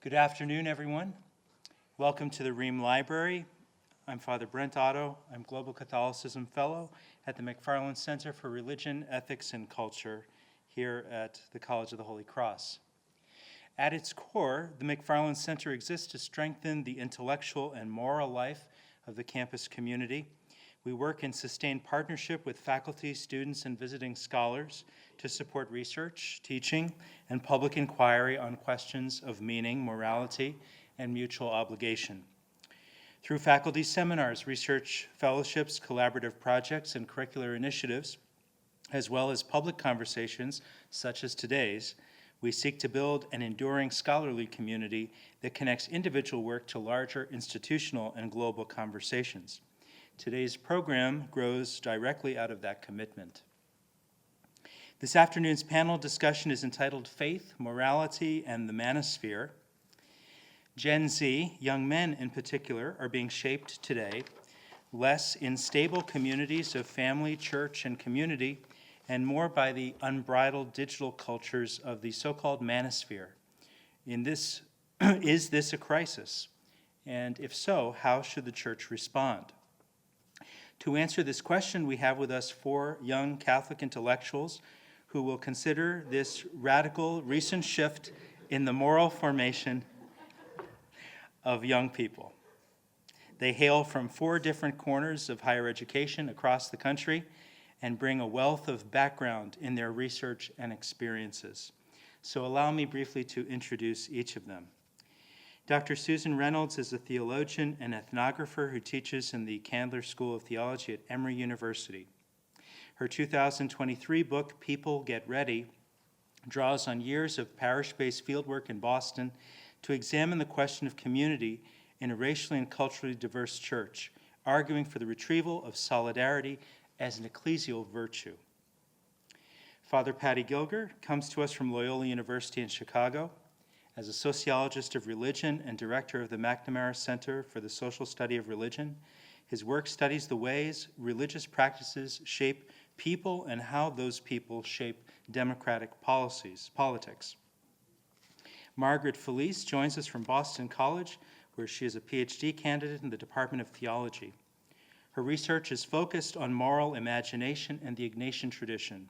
Good afternoon, everyone. Welcome to the Ream Library. I'm Father Brent Otto. I'm Global Catholicism Fellow at the McFarland Center for Religion, Ethics, and Culture here at the College of the Holy Cross. At its core, the McFarland Center exists to strengthen the intellectual and moral life of the campus community. We work in sustained partnership with faculty, students, and visiting scholars to support research, teaching, and public inquiry on questions of meaning, morality, and mutual obligation. Through faculty seminars, research fellowships, collaborative projects, and curricular initiatives, as well as public conversations such as today's, we seek to build an enduring scholarly community that connects individual work to larger institutional and global conversations. Today's program grows directly out of that commitment. This afternoon's panel discussion is entitled Faith, Morality, and the Manosphere. Gen Z, young men in particular, are being shaped today less in stable communities of family, church, and community, and more by the unbridled digital cultures of the so-called manosphere. Is this a crisis? And if so, how should the church respond? To answer this question, we have with us four young Catholic intellectuals who will consider this radical recent shift in the moral formation of young people. They hail from four different corners of higher education across the country and bring a wealth of background in their research and experiences. So allow me briefly to introduce each of them. Dr. Susan Reynolds is a theologian and ethnographer who teaches in the Candler School of Theology at Emory University. Her 2023 book, People Get Ready, draws on years of parish-based fieldwork in Boston to examine the question of community in a racially and culturally diverse church, arguing for the retrieval of solidarity as an ecclesial virtue. Father Paddy Gilger comes to us from Loyola University in Chicago. As a sociologist of religion and director of the McNamara Center for the Social Study of Religion, his work studies the ways religious practices shape people and how those people shape democratic politics. Margaret Felice joins us from Boston College, where she is a PhD candidate in the Department of Theology. Her research is focused on moral imagination and the Ignatian tradition.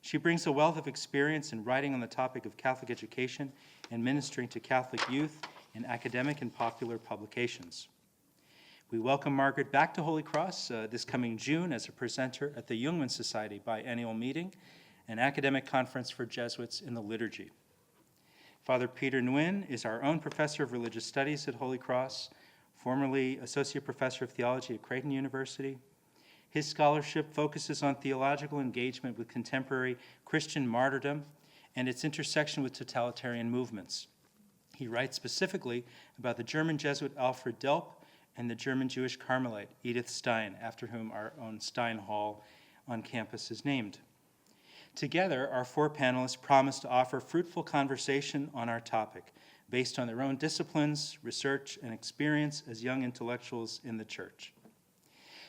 She brings a wealth of experience in writing on the topic of Catholic education and ministering to Catholic youth in academic and popular publications. We welcome Margaret back to Holy Cross this coming June as a presenter at the Nguyen Society biennial meeting, an academic conference for Jesuits in the liturgy. Father Peter Nguyen is our own professor of religious studies at Holy Cross, formerly associate professor of theology at Creighton University. His scholarship focuses on theological engagement with contemporary Christian martyrdom and its intersection with totalitarian movements. He writes specifically about the German Jesuit Alfred Delp and the German Jewish Carmelite Edith Stein, after whom our own Stein Hall on campus is named. Together, our four panelists promise to offer fruitful conversation on our topic, based on their own disciplines, research, and experience as young intellectuals in the church.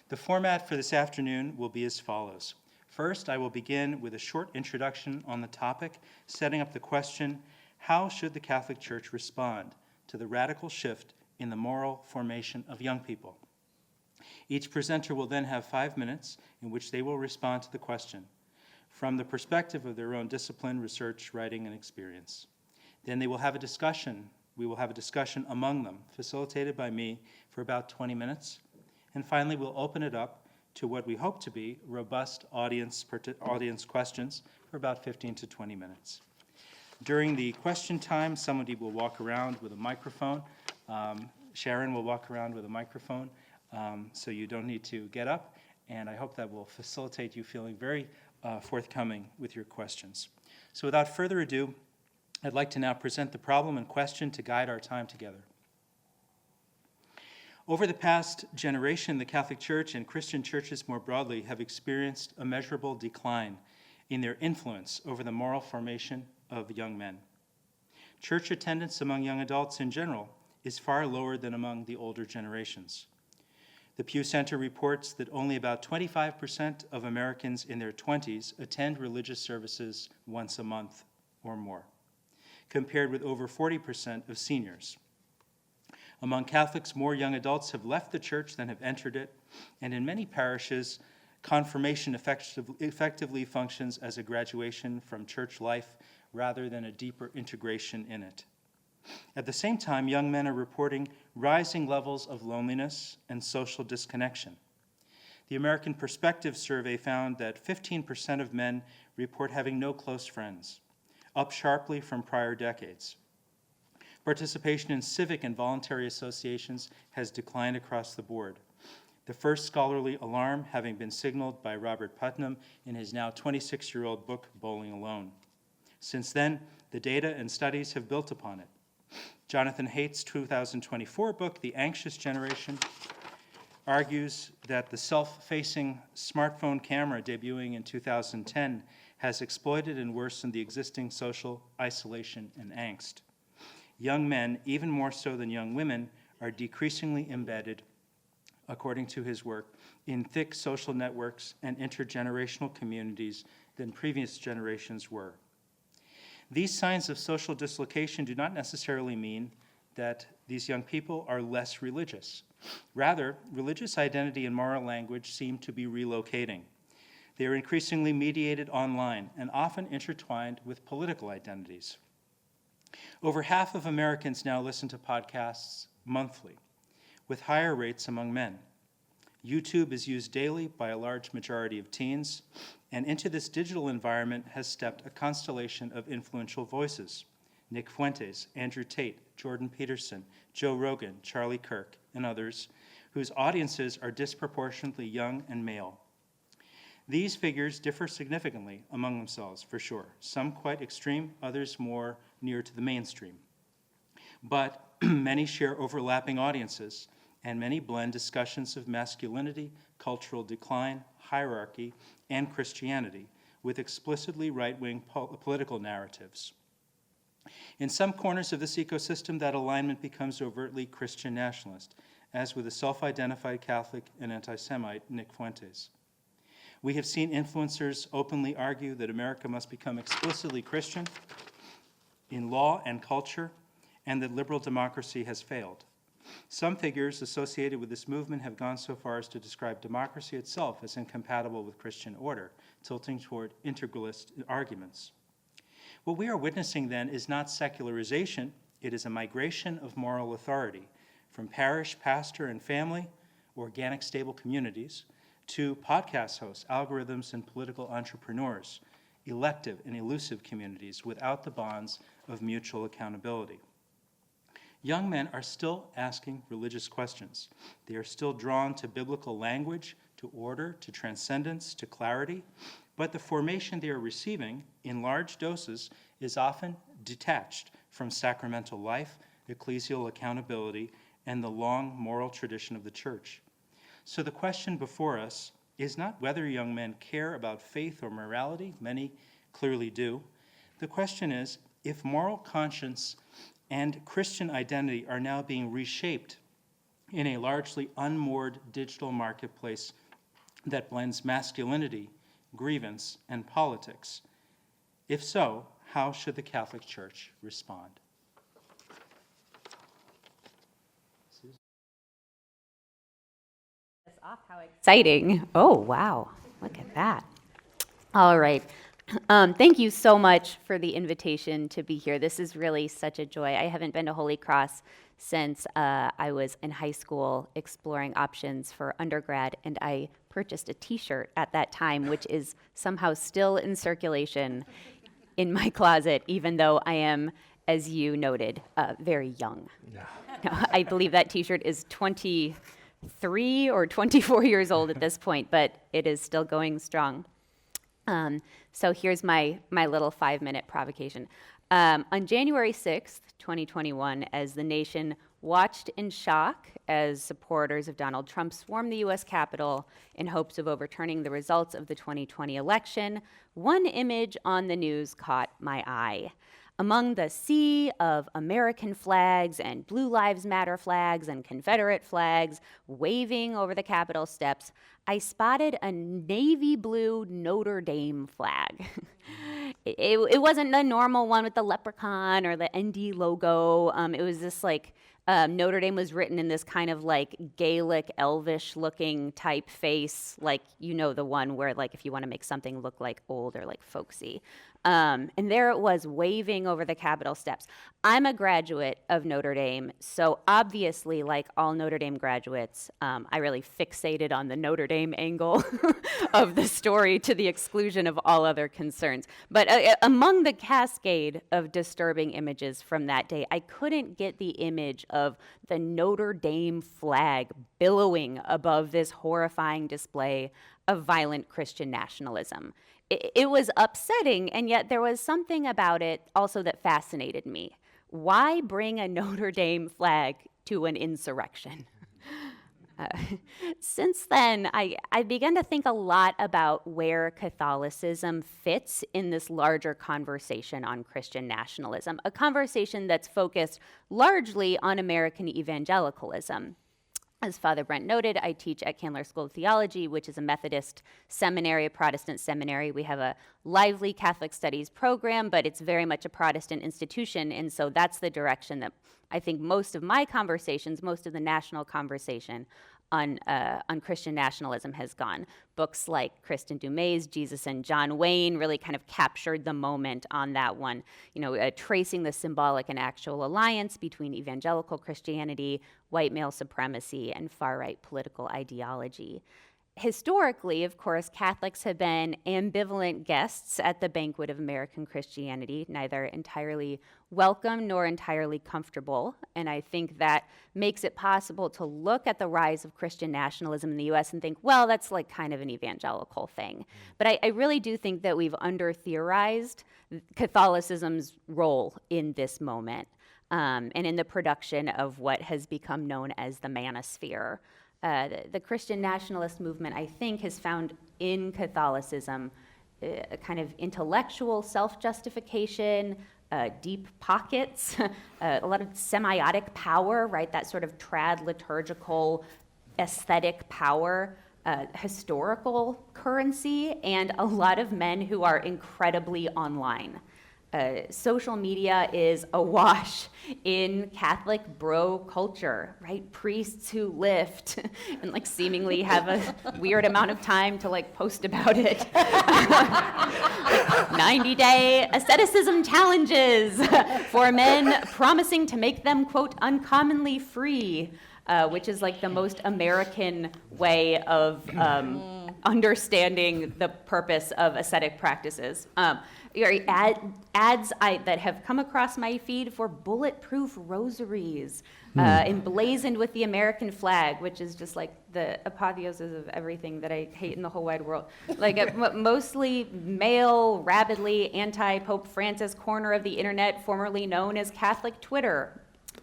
The format for this afternoon will be as follows. First, I will begin with a short introduction on the topic, setting up the question, how should the Catholic Church respond to the radical shift in the moral formation of young people? Each presenter will then have 5 minutes in which they will respond to the question from the perspective of their own discipline, research, writing, and experience. Then they will have a discussion. We will have a discussion among them, facilitated by me for about 20 minutes. And finally, we'll open it up to what we hope to be robust audience questions for about 15 to 20 minutes. During the question time, somebody will walk around with a microphone. Sharon will walk around with a microphone, so you don't need to get up. And I hope that will facilitate you feeling very forthcoming with your questions. So without further ado, I'd like to now present the problem and question to guide our time together. Over the past generation, the Catholic Church and Christian churches more broadly have experienced a measurable decline in their influence over the moral formation of young men. Church attendance among young adults in general is far lower than among the older generations. The Pew Center reports that only about 25% of Americans in their 20s attend religious services once a month or more. compared with over 40% of seniors. Among Catholics, more young adults have left the church than have entered it, and in many parishes, confirmation effectively functions as a graduation from church life rather than a deeper integration in it. At the same time, young men are reporting rising levels of loneliness and social disconnection. The American Perspective Survey found that 15% of men report having no close friends, up sharply from prior decades. Participation in civic and voluntary associations has declined across the board, the first scholarly alarm having been signaled by Robert Putnam in his now 26-year-old book, Bowling Alone. Since then, the data and studies have built upon it. Jonathan Haidt's 2024 book, The Anxious Generation, argues that the self-facing smartphone camera debuting in 2010 has exploited and worsened the existing social isolation and angst. Young men, even more so than young women, are decreasingly embedded, according to his work, in thick social networks and intergenerational communities than previous generations were. These signs of social dislocation do not necessarily mean that these young people are less religious. Rather, religious identity and moral language seem to be relocating. They are increasingly mediated online and often intertwined with political identities. Over half of Americans now listen to podcasts monthly, with higher rates among men. YouTube is used daily by a large majority of teens, and into this digital environment has stepped a constellation of influential voices: Nick Fuentes, Andrew Tate, Jordan Peterson, Joe Rogan, Charlie Kirk, and others, whose audiences are disproportionately young and male. These figures differ significantly among themselves, for sure, some quite extreme, others more near to the mainstream. But many share overlapping audiences, and many blend discussions of masculinity, cultural decline, hierarchy, and Christianity with explicitly right-wing political narratives. In some corners of this ecosystem, that alignment becomes overtly Christian nationalist, as with the self-identified Catholic and anti-Semite Nick Fuentes. We have seen influencers openly argue that America must become explicitly Christian in law and culture, and that liberal democracy has failed. Some figures associated with this movement have gone so far as to describe democracy itself as incompatible with Christian order, tilting toward integralist arguments. What we are witnessing then is not secularization, it is a migration of moral authority from parish, pastor, and family, organic, stable communities, to podcast hosts, algorithms, and political entrepreneurs, elective and elusive communities without the bonds of mutual accountability. Young men are still asking religious questions. They are still drawn to biblical language, to order, to transcendence, to clarity, but the formation they are receiving in large doses is often detached from sacramental life, ecclesial accountability, and the long moral tradition of the church. So the question before us is not whether young men care about faith or morality, many clearly do. The question is if moral conscience and Christian identity are now being reshaped in a largely unmoored digital marketplace that blends masculinity, grievance, and politics. If so, how should the Catholic Church respond? Off, how exciting. Oh, wow. Look at that. All right. Thank you so much for the invitation to be here. This is really such a joy. I haven't been to Holy Cross since I was in high school exploring options for undergrad, and I purchased a t-shirt at that time, which is somehow still in circulation in my closet, even though I am, as you noted, very young. No, I believe that t-shirt is 23 or 24 years old at this point, but it is still going strong. So here's my little 5-minute provocation. On January 6th, 2021, as the nation watched in shock as supporters of Donald Trump swarmed the U.S. Capitol in hopes of overturning the results of the 2020 election, one image on the news caught my eye. Among the sea of American flags and Blue Lives Matter flags and Confederate flags waving over the Capitol steps, I spotted a navy blue Notre Dame flag. it wasn't the normal one with the leprechaun or the ND logo. It was this like Notre Dame was written in this kind of like Gaelic, elvish looking typeface, like, you know, the one where like if you want to make something look like old or like folksy. And there it was waving over the Capitol steps. I'm a graduate of Notre Dame, so obviously, like all Notre Dame graduates, I really fixated on the Notre Dame angle of the story to the exclusion of all other concerns. But among the cascade of disturbing images from that day, I couldn't get the image of the Notre Dame flag billowing above this horrifying display of violent Christian nationalism. It was upsetting, and yet there was something about it also that fascinated me. Why bring a Notre Dame flag to an insurrection? Since then, I began to think a lot about where Catholicism fits in this larger conversation on Christian nationalism, a conversation that's focused largely on American evangelicalism. As Father Brent noted, I teach at Candler School of Theology, which is a Methodist seminary, a Protestant seminary. We have a lively Catholic studies program, but it's very much a Protestant institution, and so that's the direction that I think most of my conversations, most of the national conversation on Christian nationalism has gone. Books like Kristen Dumais' Jesus and John Wayne really kind of captured the moment on that one, tracing the symbolic and actual alliance between evangelical Christianity, white male supremacy, and far-right political ideology. Historically, of course, Catholics have been ambivalent guests at the banquet of American Christianity, neither entirely welcome nor entirely comfortable. And I think that makes it possible to look at the rise of Christian nationalism in the US and think, well, that's like kind of an evangelical thing. But I really do think that we've under-theorized Catholicism's role in this moment and in the production of what has become known as the Manosphere. The Christian nationalist movement, I think, has found in Catholicism a kind of intellectual self-justification, deep pockets, a lot of semiotic power, right? That sort of trad liturgical aesthetic power, historical currency, and a lot of men who are incredibly online. Social media is awash in Catholic bro culture, right? Priests who lift and like seemingly have a weird amount of time to like post about it. 90-day asceticism challenges for men promising to make them, quote, uncommonly free, which is like the most American way of understanding the purpose of ascetic practices. Ads that have come across my feed for bulletproof rosaries, emblazoned with the American flag, which is just like the apotheosis of everything that I hate in the whole wide world. Like mostly male, rabidly anti-Pope Francis corner of the internet, formerly known as Catholic Twitter.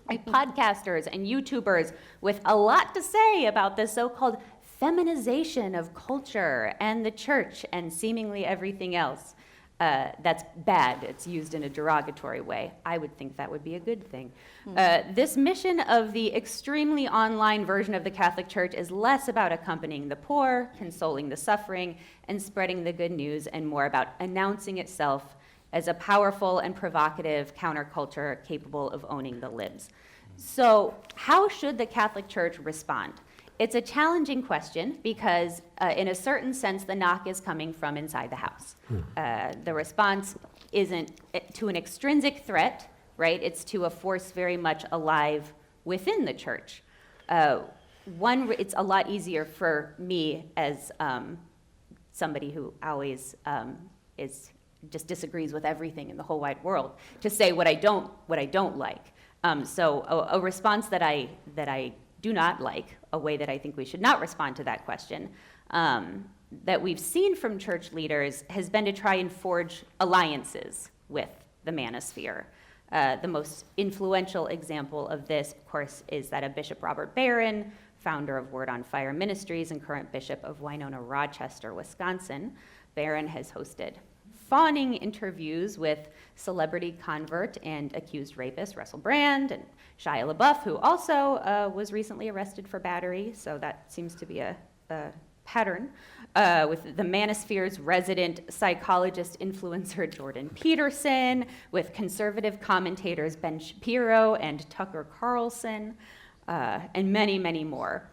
Like podcasters and YouTubers with a lot to say about the so-called feminization of culture and the church and seemingly everything else. That's bad. It's used in a derogatory way. I would think that would be a good thing. This mission of the extremely online version of the Catholic Church is less about accompanying the poor, consoling the suffering, and spreading the good news, and more about announcing itself as a powerful and provocative counterculture capable of owning the libs. So how should the Catholic Church respond? It's a challenging question because, in a certain sense, the knock is coming from inside the house. The response isn't to an extrinsic threat, right? It's to a force very much alive within the church. It's a lot easier for me as somebody who always just disagrees with everything in the whole wide world to say what I don't like. So a response that I do not like, a way that I think we should not respond to that question, that we've seen from church leaders has been to try and forge alliances with the Manosphere. The most influential example of this, of course, is that of Bishop Robert Barron, founder of Word on Fire Ministries and current Bishop of Winona, Rochester, Wisconsin. Barron has hosted fawning interviews with celebrity convert and accused rapist Russell Brand and Shia LaBeouf, who also was recently arrested for battery, so that seems to be a pattern with the Manosphere's resident psychologist influencer Jordan Peterson, with conservative commentators Ben Shapiro and Tucker Carlson, and many, many more.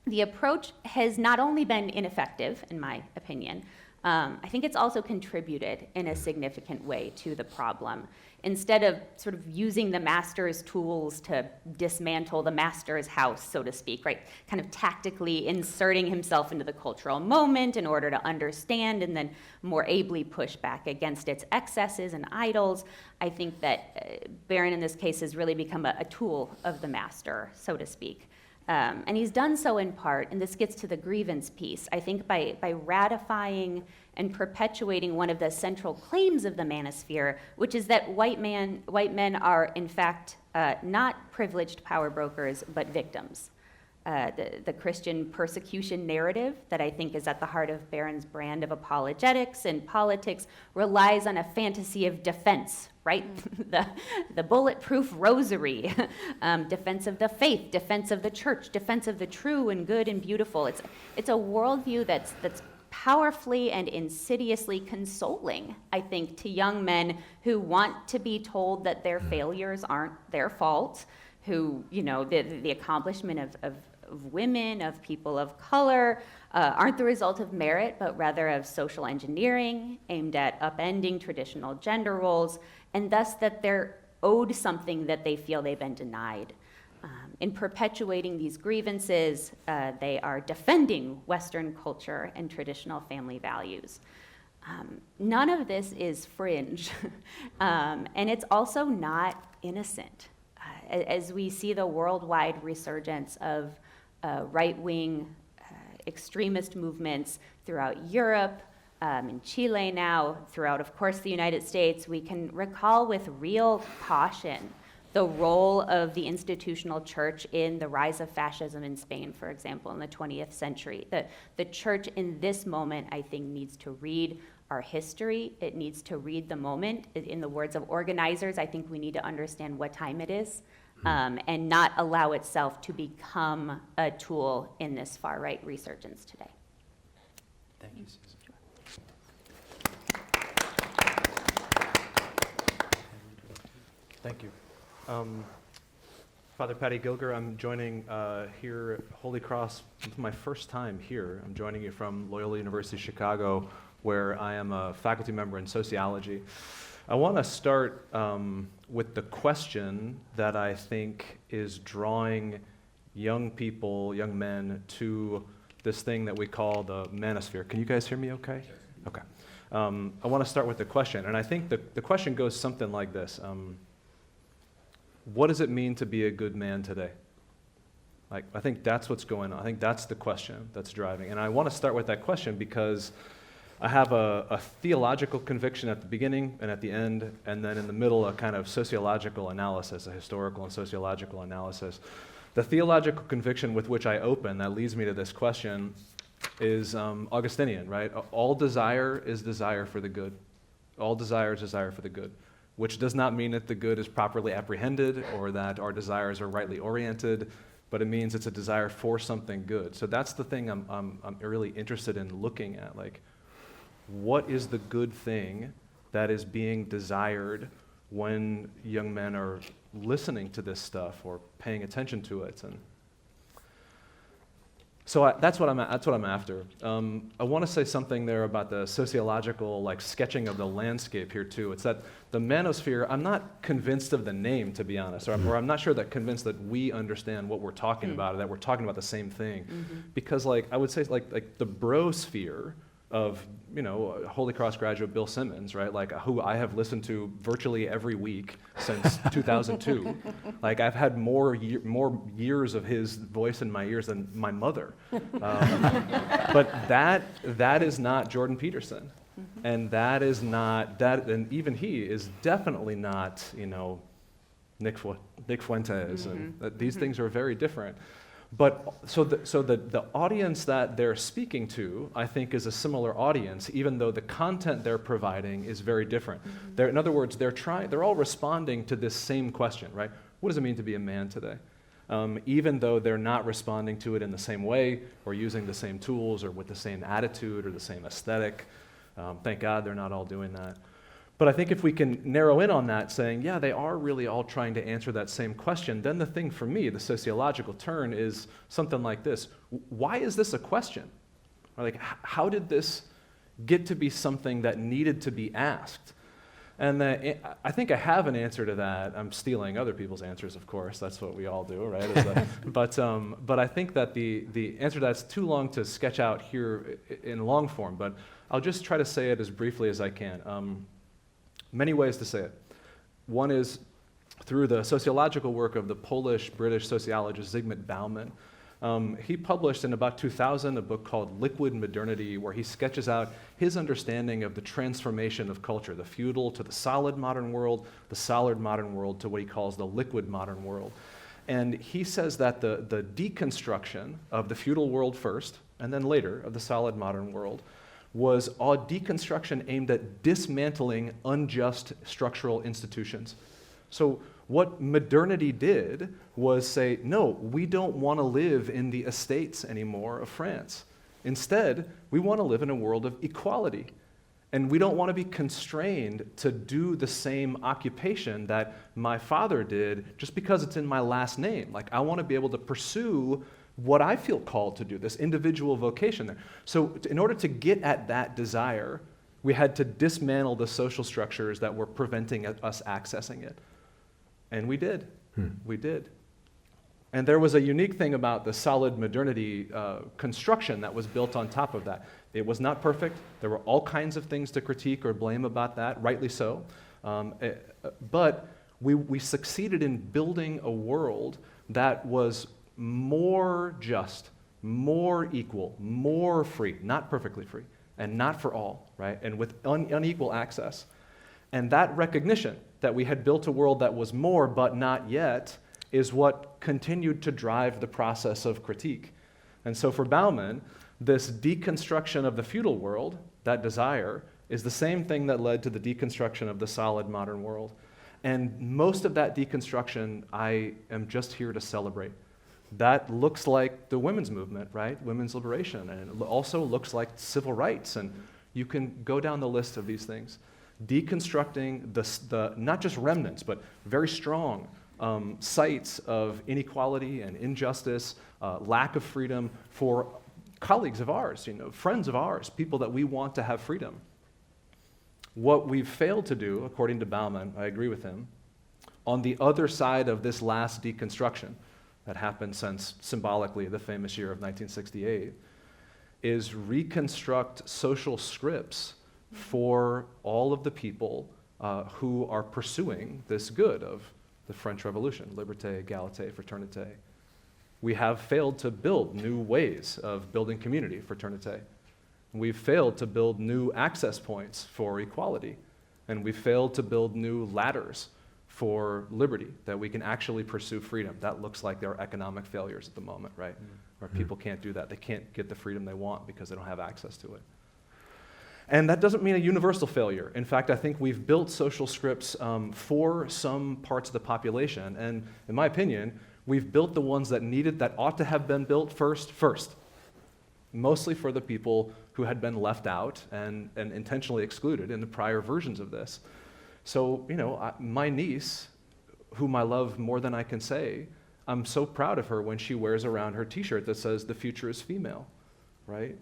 The approach has not only been ineffective, in my opinion, I think it's also contributed in a significant way to the problem. Instead of sort of using the master's tools to dismantle the master's house, so to speak, right? Kind of tactically inserting himself into the cultural moment in order to understand and then more ably push back against its excesses and idols. I think that Barron in this case has really become a tool of the master, so to speak. And he's done so in part, and this gets to the grievance piece, I think by ratifying and perpetuating one of the central claims of the Manosphere, which is that white men are, in fact, not privileged power brokers, but victims. The Christian persecution narrative that I think is at the heart of Barron's brand of apologetics and politics relies on a fantasy of defense, right? The bulletproof rosary, defense of the faith, defense of the church, defense of the true and good and beautiful. It's a worldview that's powerfully and insidiously consoling, I think, to young men who want to be told that their failures aren't their fault, who, you know, the accomplishment of women, of people of color, aren't the result of merit, but rather of social engineering aimed at upending traditional gender roles, and thus that they're owed something that they feel they've been denied. In perpetuating these grievances, they are defending Western culture and traditional family values. None of this is fringe, and it's also not innocent. As we see the worldwide resurgence of right-wing extremist movements throughout Europe, in Chile now, throughout, of course, the United States, we can recall with real caution the role of the institutional church in the rise of fascism in Spain, for example, in the 20th century. The church in this moment, I think, needs to read our history. It needs to read the moment. In the words of organizers, I think we need to understand what time it is, and not allow itself to become a tool in this far-right resurgence today. Thank you, Susan. Thank you. Father Paddy Gilger, I'm joining here at Holy Cross. It's my first time here. I'm joining you from Loyola University Chicago, where I am a faculty member in sociology. I want to start with the question that I think is drawing young people, young men, to this thing that we call the manosphere. Can you guys hear me okay? Yes. Okay. I want to start with the question, and I think the question goes something like this. What does it mean to be a good man today? Like, I think that's what's going on. I think that's the question that's driving. And I want to start with that question because I have a theological conviction at the beginning and at the end, and then in the middle, a kind of sociological analysis, a historical and sociological analysis. The theological conviction with which I open, that leads me to this question, is Augustinian, right? All desire is desire for the good. All desire is desire for the good, which does not mean that the good is properly apprehended or that our desires are rightly oriented, but it means it's a desire for something good. So that's the thing I'm really interested in looking at. Like, what is the good thing that is being desired when young men are listening to this stuff or paying attention to it? And so that's what I'm after. I want to say something there about the sociological, like, sketching of the landscape here too. It's that the manosphere, I'm not convinced of the name, to be honest, or I'm not sure that convinced that we understand what we're talking about, or that we're talking about the same thing. Because, like, I would say, like the brosphere of, you know, Holy Cross graduate Bill Simmons, right? Like, who I have listened to virtually every week since 2002. Like, I've had more years of his voice in my ears than my mother. But that is not Jordan Peterson, and that is not that, and even he is definitely not, you know, Nick Fuentes, and these things are very different. But so the audience that they're speaking to, I think, is a similar audience, even though the content they're providing is very different. In other words, they're all responding to this same question, right? What does it mean to be a man today? even though they're not responding to it in the same way or using the same tools or with the same attitude or the same aesthetic. Thank God they're not all doing that. But I think if we can narrow in on that, saying, yeah, they are really all trying to answer that same question, then the thing for me, the sociological turn, is something like this. Why is this a question? Or like, how did this get to be something that needed to be asked? And I think I have an answer to that. I'm stealing other people's answers, of course. That's what we all do, right? But I think that the answer to that's too long to sketch out here in long form, but I'll just try to say it as briefly as I can. Many ways to say it. One is through the sociological work of the Polish-British sociologist Zygmunt Bauman. He published in about 2000 a book called Liquid Modernity, where he sketches out his understanding of the transformation of culture, the feudal to the solid modern world, the solid modern world to what he calls the liquid modern world. And he says that the deconstruction of the feudal world first, and then later of the solid modern world, was a deconstruction aimed at dismantling unjust structural institutions. So what modernity did was say, no, we don't want to live in the estates anymore of France. Instead, we want to live in a world of equality. And we don't want to be constrained to do the same occupation that my father did just because it's in my last name. Like, I want to be able to pursue what I feel called to do, this individual vocation there. So in order to get at that desire, we had to dismantle the social structures that were preventing us accessing it. And we did. We did. And there was a unique thing about the solid modernity construction that was built on top of that. It was not perfect. There were all kinds of things to critique or blame about that, rightly so. But we succeeded in building a world that was more just, more equal, more free, not perfectly free, and not for all, right? And with unequal access. And that recognition that we had built a world that was more but not yet is what continued to drive the process of critique. And so for Bauman, this deconstruction of the feudal world, that desire, is the same thing that led to the deconstruction of the solid modern world. And most of that deconstruction, I am just here to celebrate. That looks like the women's movement, right? Women's liberation. And it also looks like civil rights. And you can go down the list of these things. Deconstructing the not just remnants, but very strong sites of inequality and injustice, lack of freedom for colleagues of ours, friends of ours, people that we want to have freedom. What we've failed to do, according to Bauman, I agree with him, on the other side of this last deconstruction that happened since symbolically the famous year of 1968, is reconstruct social scripts for all of the people who are pursuing this good of the French Revolution, liberté, égalité, fraternité. We have failed to build new ways of building community, fraternité. We've failed to build new access points for equality. And we've failed to build new ladders for liberty, that we can actually pursue freedom. That looks like there are economic failures at the moment, right? Where people can't do that. They can't get the freedom they want because they don't have access to it. And that doesn't mean a universal failure. In fact, I think we've built social scripts for some parts of the population. And in my opinion, we've built the ones that ought to have been built first. Mostly for the people who had been left out and intentionally excluded in the prior versions of this. So, my niece, whom I love more than I can say, I'm so proud of her when she wears around her t-shirt that says, "The future is female," right?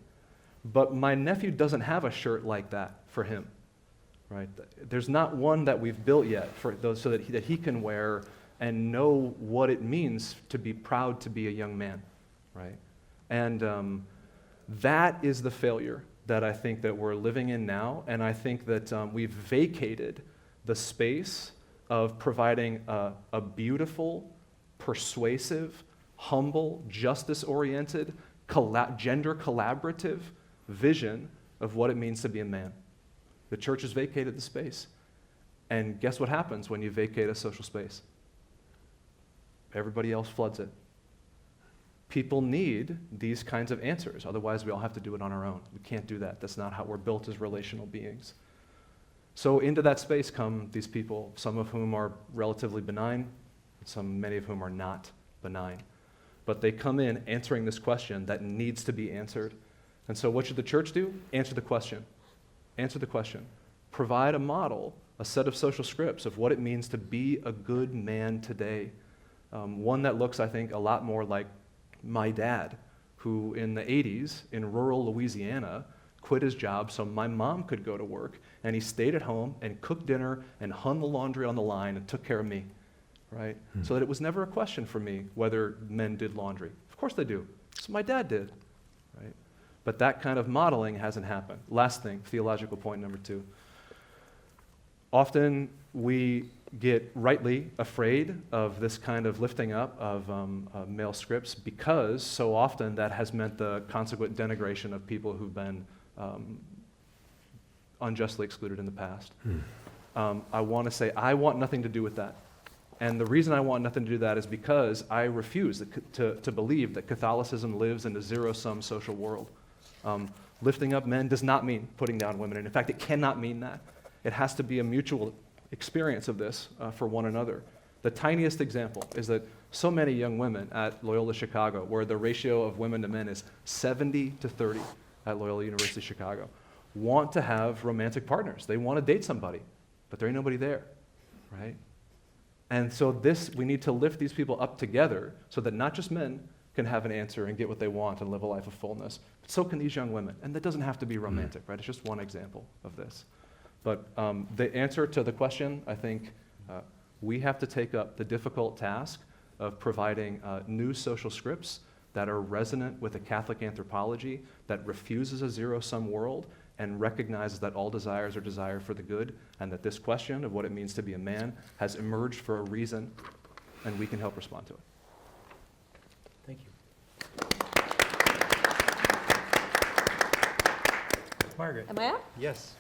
But my nephew doesn't have a shirt like that for him, right? There's not one that we've built yet for those so that he can wear and know what it means to be proud to be a young man, right? And that is the failure that I think that we're living in now, and I think that we've vacated the space of providing a beautiful, persuasive, humble, justice-oriented, gender collaborative vision of what it means to be a man. The church has vacated the space. And guess what happens when you vacate a social space? Everybody else floods it. People need these kinds of answers. Otherwise, we all have to do it on our own. We can't do that. That's not how we're built as relational beings. So into that space come these people, some of whom are relatively benign, many of whom are not benign. But they come in answering this question that needs to be answered. And so what should the church do? Answer the question. Answer the question. Provide a model, a set of social scripts of what it means to be a good man today. One that looks, I think, a lot more like my dad, who in the 80s in rural Louisiana quit his job so my mom could go to work, and he stayed at home and cooked dinner and hung the laundry on the line and took care of me, right? So that it was never a question for me whether men did laundry. Of course they do. So my dad did, right? But that kind of modeling hasn't happened. Last thing, theological point number 2. Often we get rightly afraid of this kind of lifting up of male scripts because so often that has meant the consequent denigration of people who've been unjustly excluded in the past. I want to say I want nothing to do with that. And the reason I want nothing to do with that is because I refuse to believe that Catholicism lives in a zero-sum social world. Lifting up men does not mean putting down women, and in fact, it cannot mean that. It has to be a mutual experience of this for one another. The tiniest example is that so many young women at Loyola Chicago, where the ratio of women to men is 70 to 30 at Loyola University Chicago, want to have romantic partners. They want to date somebody, but there ain't nobody there, right? And so we need to lift these people up together so that not just men can have an answer and get what they want and live a life of fullness, but so can these young women. And that doesn't have to be romantic, right? It's just one example of this. But the answer to the question, I think, we have to take up the difficult task of providing new social scripts that are resonant with a Catholic anthropology that refuses a zero-sum world and recognizes that all desires are desired for the good, and that this question of what it means to be a man has emerged for a reason, and we can help respond to it. Thank you. Margaret. Am I up? Yes.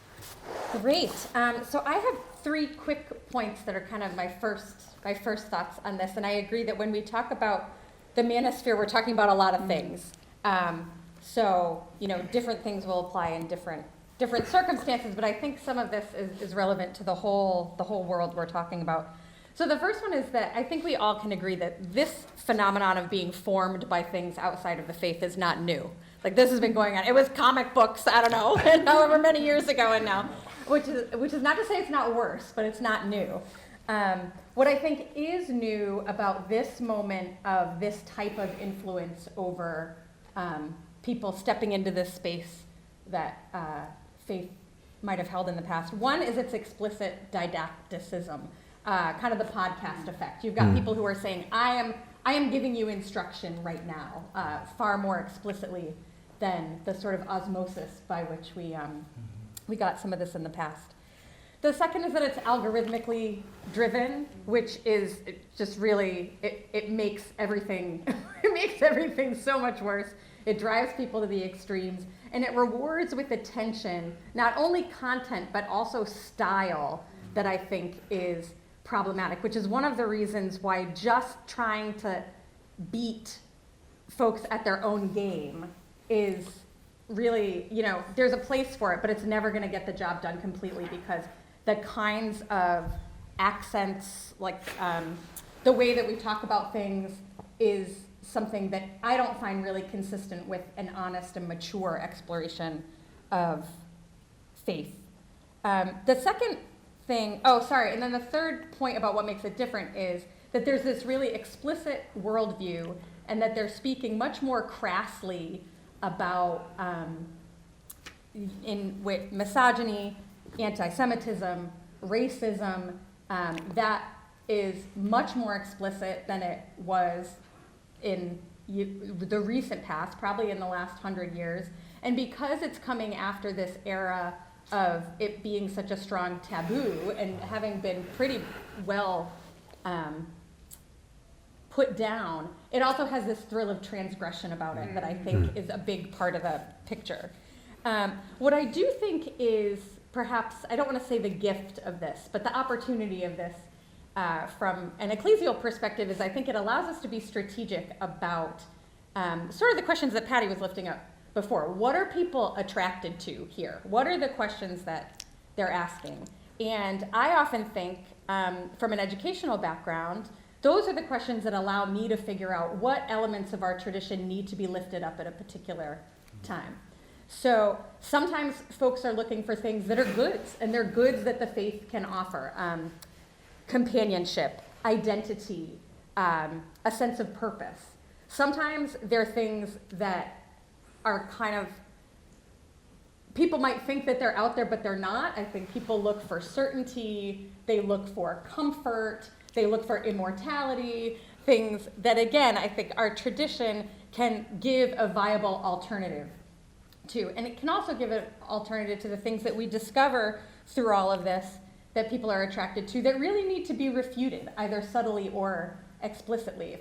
Great. So I have 3 quick points that are kind of my first thoughts on this. And I agree that when we talk about the manosphere, we're talking about a lot of things. So, different things will apply in different circumstances, but I think some of this is relevant to the whole world we're talking about. So the first one is that I think we all can agree that this phenomenon of being formed by things outside of the faith is not new. Like, this has been going on. It was comic books, I don't know, however many years ago and now, which is not to say it's not worse, but it's not new. What I think is new about this moment of this type of influence over people stepping into this space that faith might have held in the past. One is its explicit didacticism, kind of the podcast effect. You've got people who are saying, I am giving you instruction right now, far more explicitly than the sort of osmosis by which we got some of this in the past. The second is that it's algorithmically driven, which is just really, it makes everything, it makes everything so much worse. It drives people to the extremes, and it rewards with attention, not only content, but also style that I think is problematic, which is one of the reasons why just trying to beat folks at their own game is really, there's a place for it, but it's never going to get the job done completely, because the kinds of accents, like the way that we talk about things, is something that I don't find really consistent with an honest and mature exploration of faith. The second thing, and then the third point about what makes it different is that there's this really explicit worldview, and that they're speaking much more crassly about with misogyny, anti-Semitism, racism, that is much more explicit than it was in the recent past, probably in the last 100 years. And because it's coming after this era of it being such a strong taboo and having been pretty well put down, it also has this thrill of transgression about it that I think is a big part of the picture. What I do think is perhaps, I don't want to say the gift of this, but the opportunity of this from an ecclesial perspective is I think it allows us to be strategic about sort of the questions that Paddy was lifting up before. What are people attracted to here? What are the questions that they're asking? And I often think, from an educational background, Those are the questions that allow me to figure out what elements of our tradition need to be lifted up at a particular time. So sometimes folks are looking for things that are goods, and they're goods that the faith can offer. Companionship, identity, a sense of purpose. Sometimes they're things that are kind of, people might think that they're out there, but they're not. I think people look for certainty, they look for comfort, they look for immortality, things that, again, I think our tradition can give a viable alternative to. And it can also give an alternative to the things that we discover through all of this that people are attracted to that really need to be refuted, either subtly or explicitly.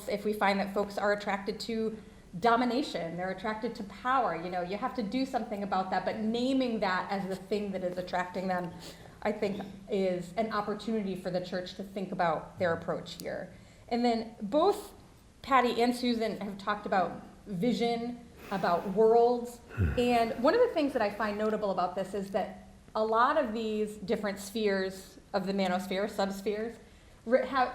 If we find that folks are attracted to domination, they're attracted to power, you have to do something about that, but naming that as the thing that is attracting them, I think, is an opportunity for the church to think about their approach here. And then both Paddy and Susan have talked about vision, about worlds, and one of the things that I find notable about this is that a lot of these different spheres of the manosphere, subspheres,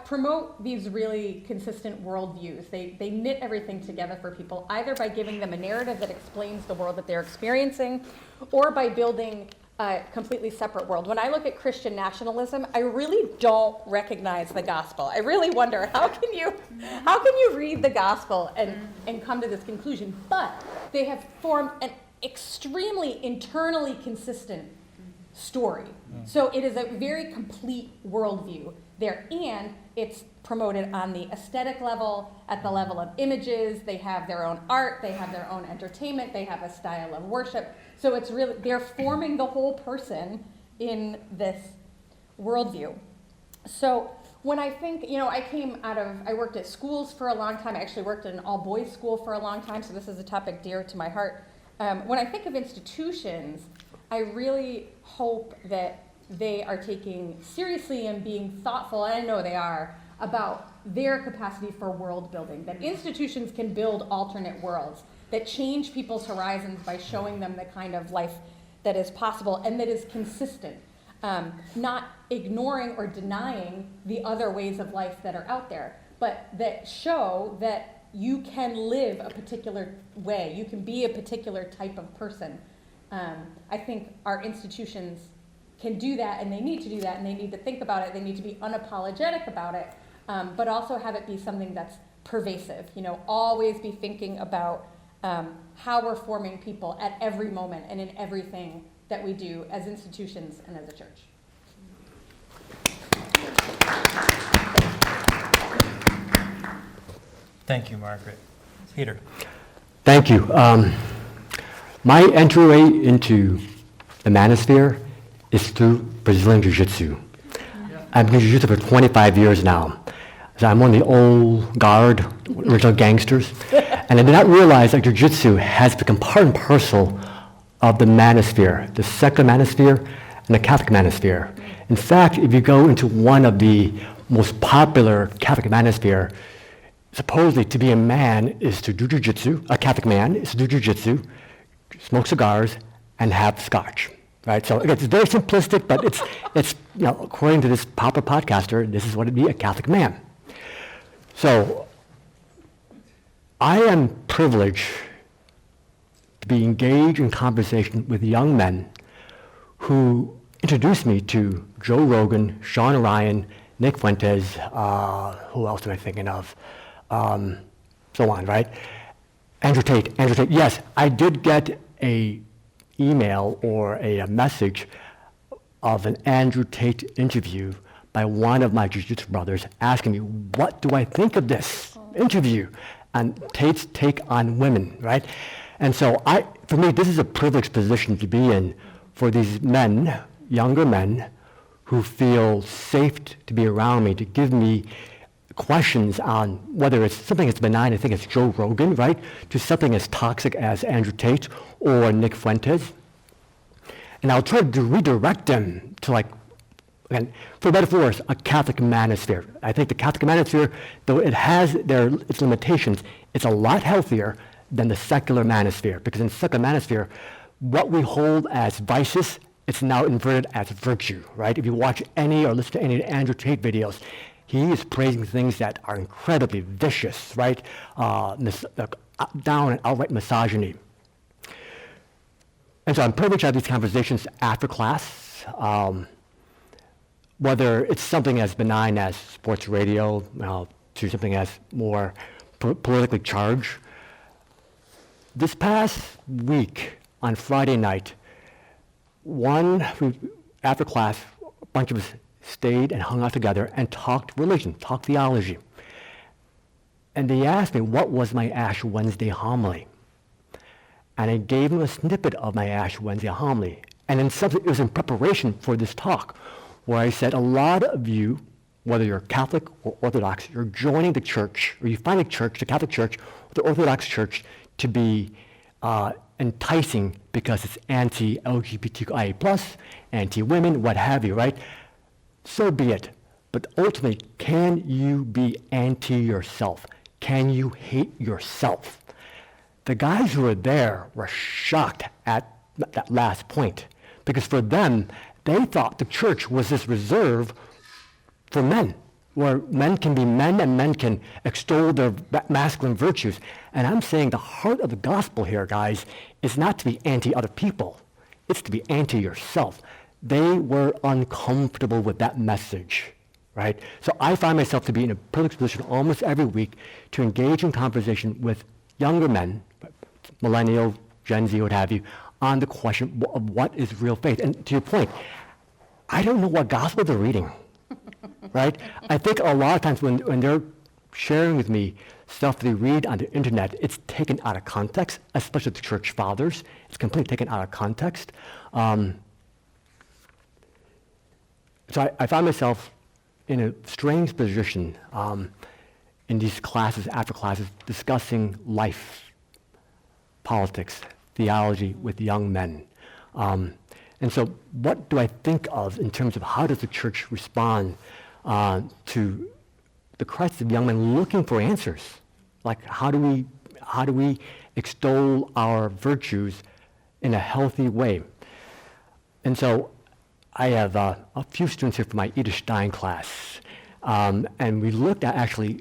promote these really consistent worldviews. They knit everything together for people, either by giving them a narrative that explains the world that they're experiencing, or by building a completely separate world. When I look at Christian nationalism, I really don't recognize the gospel. I really wonder, how can you read the gospel and come to this conclusion? But they have formed an extremely internally consistent story. So it is a very complete worldview there, and it's promoted on the aesthetic level, at the level of images. They have their own art, they have their own entertainment, they have a style of worship. So it's really, they're forming the whole person in this worldview. So when I think, I worked at schools for a long time. I actually worked at an all-boys school for a long time, so this is a topic dear to my heart. When I think of institutions, I really hope that they are taking seriously and being thoughtful, and I know they are, about their capacity for world building, that institutions can build alternate worlds, that change people's horizons by showing them the kind of life that is possible and that is consistent, not ignoring or denying the other ways of life that are out there, but that show that you can live a particular way, you can be a particular type of person. I think our institutions can do that, and they need to do that, and they need to think about it, they need to be unapologetic about it, but also have it be something that's pervasive, always be thinking about how we're forming people at every moment and in everything that we do as institutions and as a church. Thank you, Margaret. Peter. Thank you. My entryway into the Manosphere is through Brazilian Jiu-Jitsu. I've been Jiu-Jitsu for 25 years now. So I'm one of the old guard, original gangsters. And I did not realize that Jiu-Jitsu has become part and parcel of the Manosphere, the secular Manosphere and the Catholic Manosphere. In fact, if you go into one of the most popular Catholic Manosphere, supposedly to be a man is to do Jiu-Jitsu, a Catholic man is to do Jiu-Jitsu, smoke cigars, and have scotch. Right, so again, it's very simplistic, but it's according to this popular podcaster, this is what it'd be, a Catholic man. So I am privileged to be engaged in conversation with young men who introduced me to Joe Rogan, Sean Ryan, Nick Fuentes, who else am I thinking of? So on, right? Andrew Tate. Yes, I did get a email or a message of an Andrew Tate interview by one of my Jiu-Jitsu brothers asking me, what do I think of this interview? And Tate's take on women, right? And so for me, this is a privileged position to be in for these men, younger men, who feel safe to be around me, to give me questions on whether it's something that's benign, I think it's Joe Rogan, right, to something as toxic as Andrew Tate or Nick Fuentes. And I'll try to redirect them to, again, for better or for worse, a Catholic Manosphere. I think the Catholic Manosphere, though it has its limitations, it's a lot healthier than the secular Manosphere, because in the secular Manosphere, what we hold as vices, it's now inverted as virtue, right? If you watch any or listen to any Andrew Tate videos, He is praising things that are incredibly vicious, right? Down and outright misogyny. And so I'm privileged to have these conversations after class, whether it's something as benign as sports radio to something as more politically charged. This past week, on Friday night, after class, a bunch of us stayed and hung out together and talked religion, talked theology. And they asked me what was my Ash Wednesday homily. And I gave them a snippet of my Ash Wednesday homily. And in substance, it was in preparation for this talk, where I said a lot of you, whether you're Catholic or Orthodox, you're joining the church, or you find the Catholic Church, or the Orthodox Church, to be enticing because it's anti-LGBTQIA+, anti-women, what have you, right? So be it. But ultimately, can you be anti-yourself? Can you hate yourself? The guys who were there were shocked at that last point, because for them, they thought the church was this reserve for men, where men can be men and men can extol their masculine virtues. And I'm saying the heart of the gospel here, guys, is not to be anti-other people. It's to be anti-yourself. They were uncomfortable with that message, right? So I find myself to be in a privileged position almost every week to engage in conversation with younger men, Millennial, Gen Z, what have you, on the question of what is real faith. And to your point, I don't know what gospel they're reading. Right? I think a lot of times when they're sharing with me stuff they read on the internet, it's taken out of context, especially the church fathers. It's completely taken out of context. So I find myself in a strange position in these classes, after classes, discussing life, politics, theology with young men. And so what do I think of in terms of how does the church respond to the crisis of young men looking for answers? Like how do we extol our virtues in a healthy way? And so I have a few students here from my Edith Stein class, and we looked at actually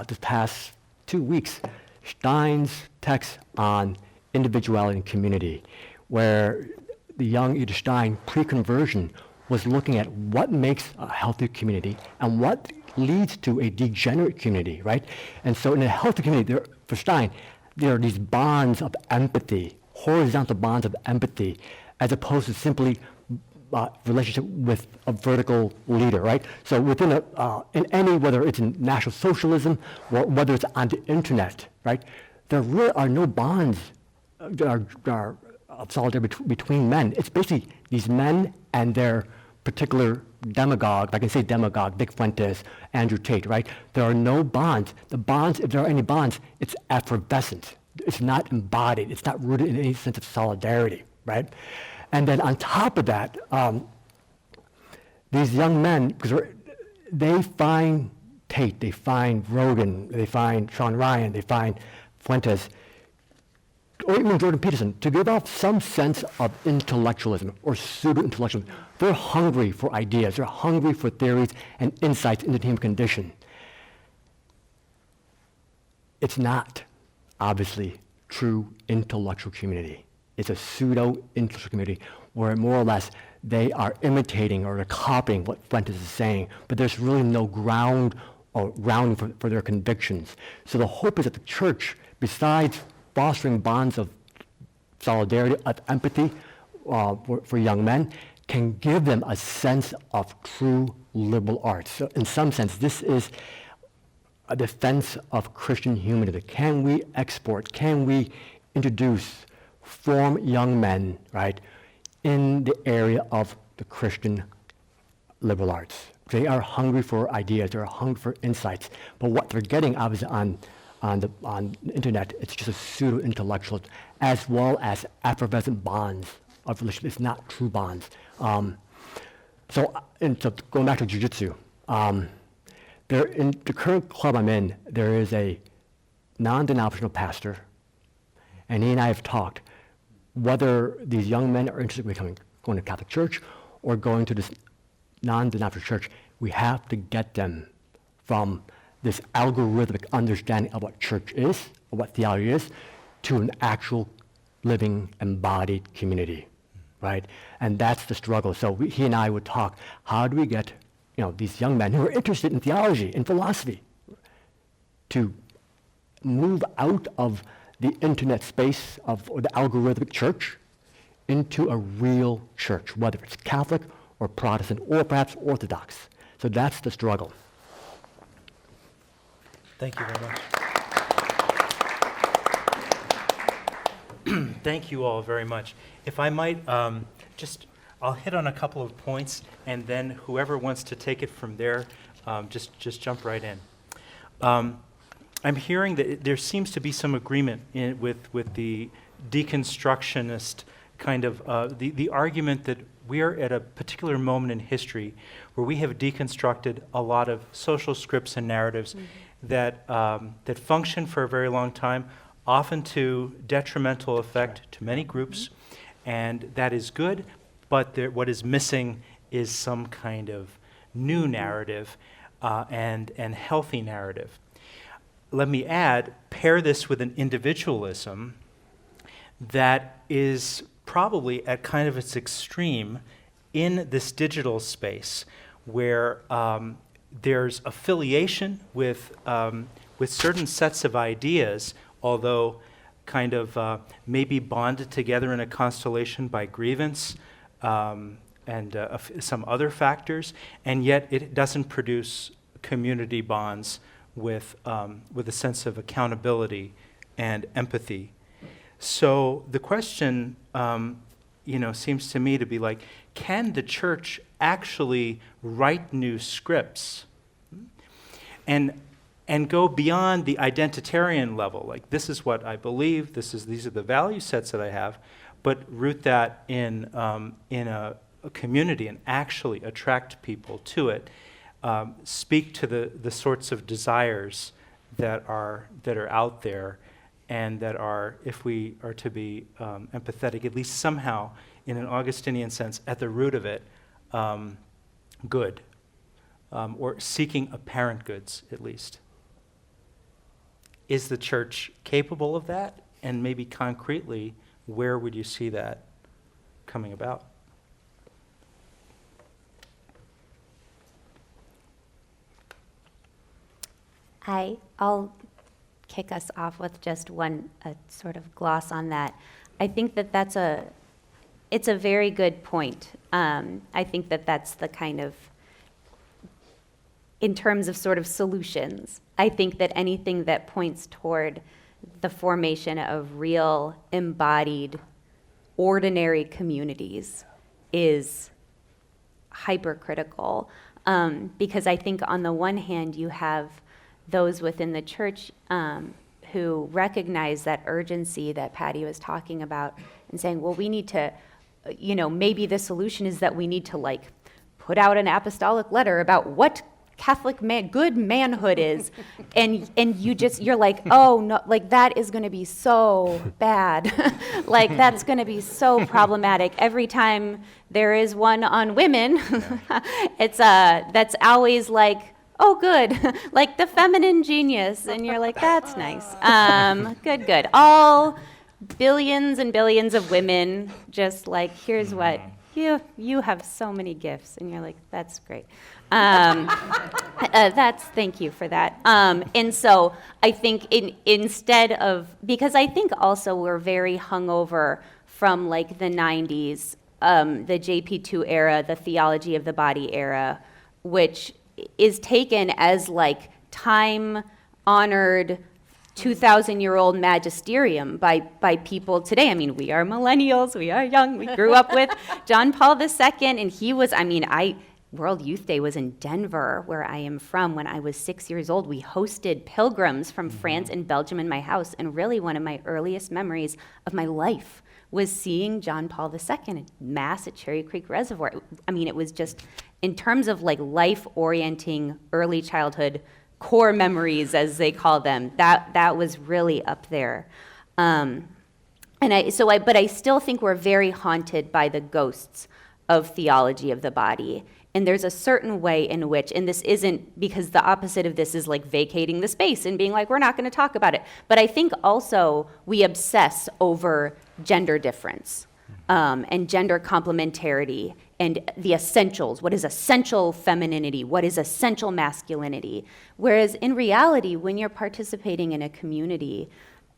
the past 2 weeks Stein's text on individuality and community, where the young Edith Stein pre-conversion was looking at what makes a healthy community and what leads to a degenerate community, right? And so in a healthy community, for Stein, there are these bonds of empathy, horizontal bonds of empathy, as opposed to simply relationship with a vertical leader, right? So within in any, whether it's in National Socialism or whether it's on the internet, right? There really are no bonds that are of solidarity between men. It's basically these men and their particular demagogue, if I can say demagogue, Big Fuentes, Andrew Tate, right? There are no bonds. The bonds, if there are any bonds, it's effervescent. It's not embodied. It's not rooted in any sense of solidarity, right? And then on top of that, these young men, because they find Tate, they find Rogan, they find Sean Ryan, they find Fuentes, or even Jordan Peterson, to give off some sense of intellectualism or pseudo-intellectualism. They're hungry for ideas. They're hungry for theories and insights into the human condition. It's not, obviously, true intellectual community. It's a pseudo-intellectual community where more or less they are imitating or they're copying what Fuentes is saying, but there's really no ground or grounding for their convictions. So the hope is that the church, besides fostering bonds of solidarity, of empathy for young men, can give them a sense of true liberal arts. So in some sense, this is a defense of Christian humanity. Can we export, can we introduce, form young men, right, in the area of the Christian liberal arts? They are hungry for ideas, they're hungry for insights, but what they're getting obviously on the internet, it's just a pseudo-intellectual, as well as effervescent bonds of relationship. It's not true bonds. So going back to jiu-jitsu, there in the current club I'm in, there is a non-denominational pastor, and he and I have talked whether these young men are interested in going to Catholic church or going to this non-denominational church. We have to get them from this algorithmic understanding of what church is, or what theology is, to an actual living, embodied community, right? And that's the struggle. So he and I would talk, how do we get these young men who are interested in theology and philosophy to move out of the internet space or the algorithmic church into a real church, whether it's Catholic or Protestant or perhaps Orthodox. So that's the struggle. Thank you very much. Thank you all very much. If I might, I'll hit on a couple of points, and then whoever wants to take it from there, just jump right in. I'm hearing that there seems to be some agreement with the deconstructionist kind of the argument that we are at a particular moment in history where we have deconstructed a lot of social scripts and narratives that function for a very long time, often to detrimental effect to many groups, and that is good, but what is missing is some kind of new narrative and healthy narrative. Let me add, pair this with an individualism that is probably at kind of its extreme in this digital space, where there's affiliation with certain sets of ideas, although kind of maybe bonded together in a constellation by grievance and some other factors, and yet it doesn't produce community bonds with a sense of accountability and empathy. So the question, seems to me to be like, can the church actually write new scripts and go beyond the identitarian level? Like, this is what I believe. These are the value sets that I have, but root that in a community and actually attract people to it. Speak to the sorts of desires that are out there, and that are, if we are to be empathetic, at least somehow, in an Augustinian sense, at the root of it, good, or seeking apparent goods, at least. Is the church capable of that? And maybe concretely, where would you see that coming about? I'll kick us off with just one sort of gloss on that. I think that it's a very good point. I think that that's the kind of, in terms of sort of solutions, I think that anything that points toward the formation of real, embodied, ordinary communities is hypercritical. Because I think on the one hand, you have those within the church who recognize that urgency that Paddy was talking about and saying, well, we need to, maybe the solution is that we need to put out an apostolic letter about what Catholic good manhood is. and you're like, oh no, that is going to be so bad. That's going to be so problematic. Every time there is one on women, that's always oh, good, the feminine genius. And you're like, that's nice. Good. All billions and billions of women, just here's what, you have so many gifts. And you're like, that's great. Thank you for that. And so I think instead of, because I think also we're very hungover from the 90s, the JP2 era, the theology of the body era, which is taken as time-honored 2,000-year-old magisterium by people today. I mean, we are millennials, we are young, we grew up with John Paul II, and he was, World Youth Day was in Denver, where I am from. When I was 6 years old, we hosted pilgrims from France and Belgium in my house, and really one of my earliest memories of my life was seeing John Paul II at Mass at Cherry Creek Reservoir. It was just, in terms of life-orienting early childhood core memories, as they call them, that was really up there. But I still think we're very haunted by the ghosts of theology of the body. And there's a certain way in which, and this isn't, because the opposite of this is like vacating the space and being like, we're not going to talk about it. But I think also we obsess over gender difference and gender complementarity and the essentials. What is essential femininity? What is essential masculinity? Whereas in reality, when you're participating in a community,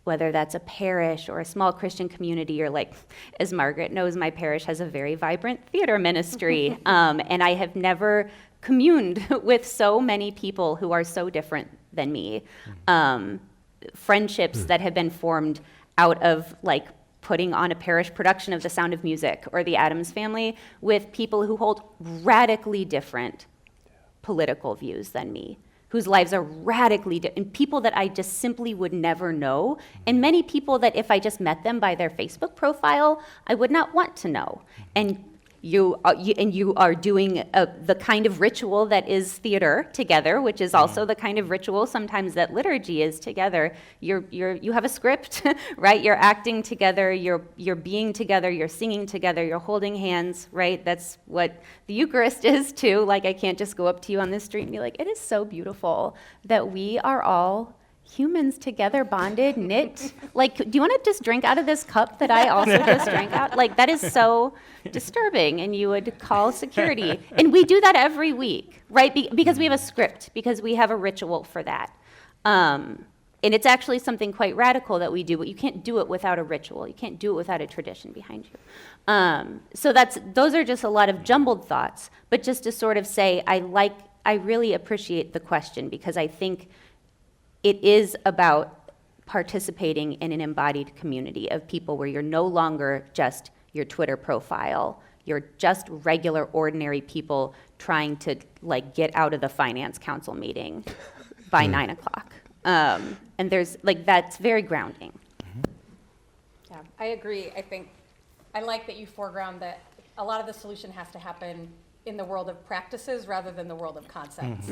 whether that's a parish or a small Christian community, or like, as Margaret knows, my parish has a very vibrant theater ministry, and I have never communed with so many people who are so different than me. Friendships that have been formed out of like putting on a parish production of The Sound of Music or The Addams Family with people who hold radically different political views than me, whose lives are radically different, and people that I just simply would never know, and many people that if I just met them by their Facebook profile, I would not want to know. And you are doing the kind of ritual that is theater together, which is also the kind of ritual sometimes that liturgy is together. You have a script, right? You're acting together, you're being together, you're singing together, you're holding hands, right? That's what the Eucharist is too. Like, I can't just go up to you on the street and be like, it is so beautiful that we are all humans together, bonded, knit. Like, do you want to just drink out of this cup that I also just drank out? Like, that is so disturbing, and you would call security. And we do that every week, right? Because we have a script, because we have a ritual for that. And it's actually something quite radical that we do, but you can't do it without a ritual. You can't do it without a tradition behind you. So those are just a lot of jumbled thoughts, but just to sort of say, I really appreciate the question, because I think it is about participating in an embodied community of people where you're no longer just your Twitter profile. You're just regular, ordinary people trying to like get out of the finance council meeting by 9 o'clock. And there's like, that's very grounding. Yeah, I agree. I think I like that you foreground that a lot of the solution has to happen in the world of practices rather than the world of concepts.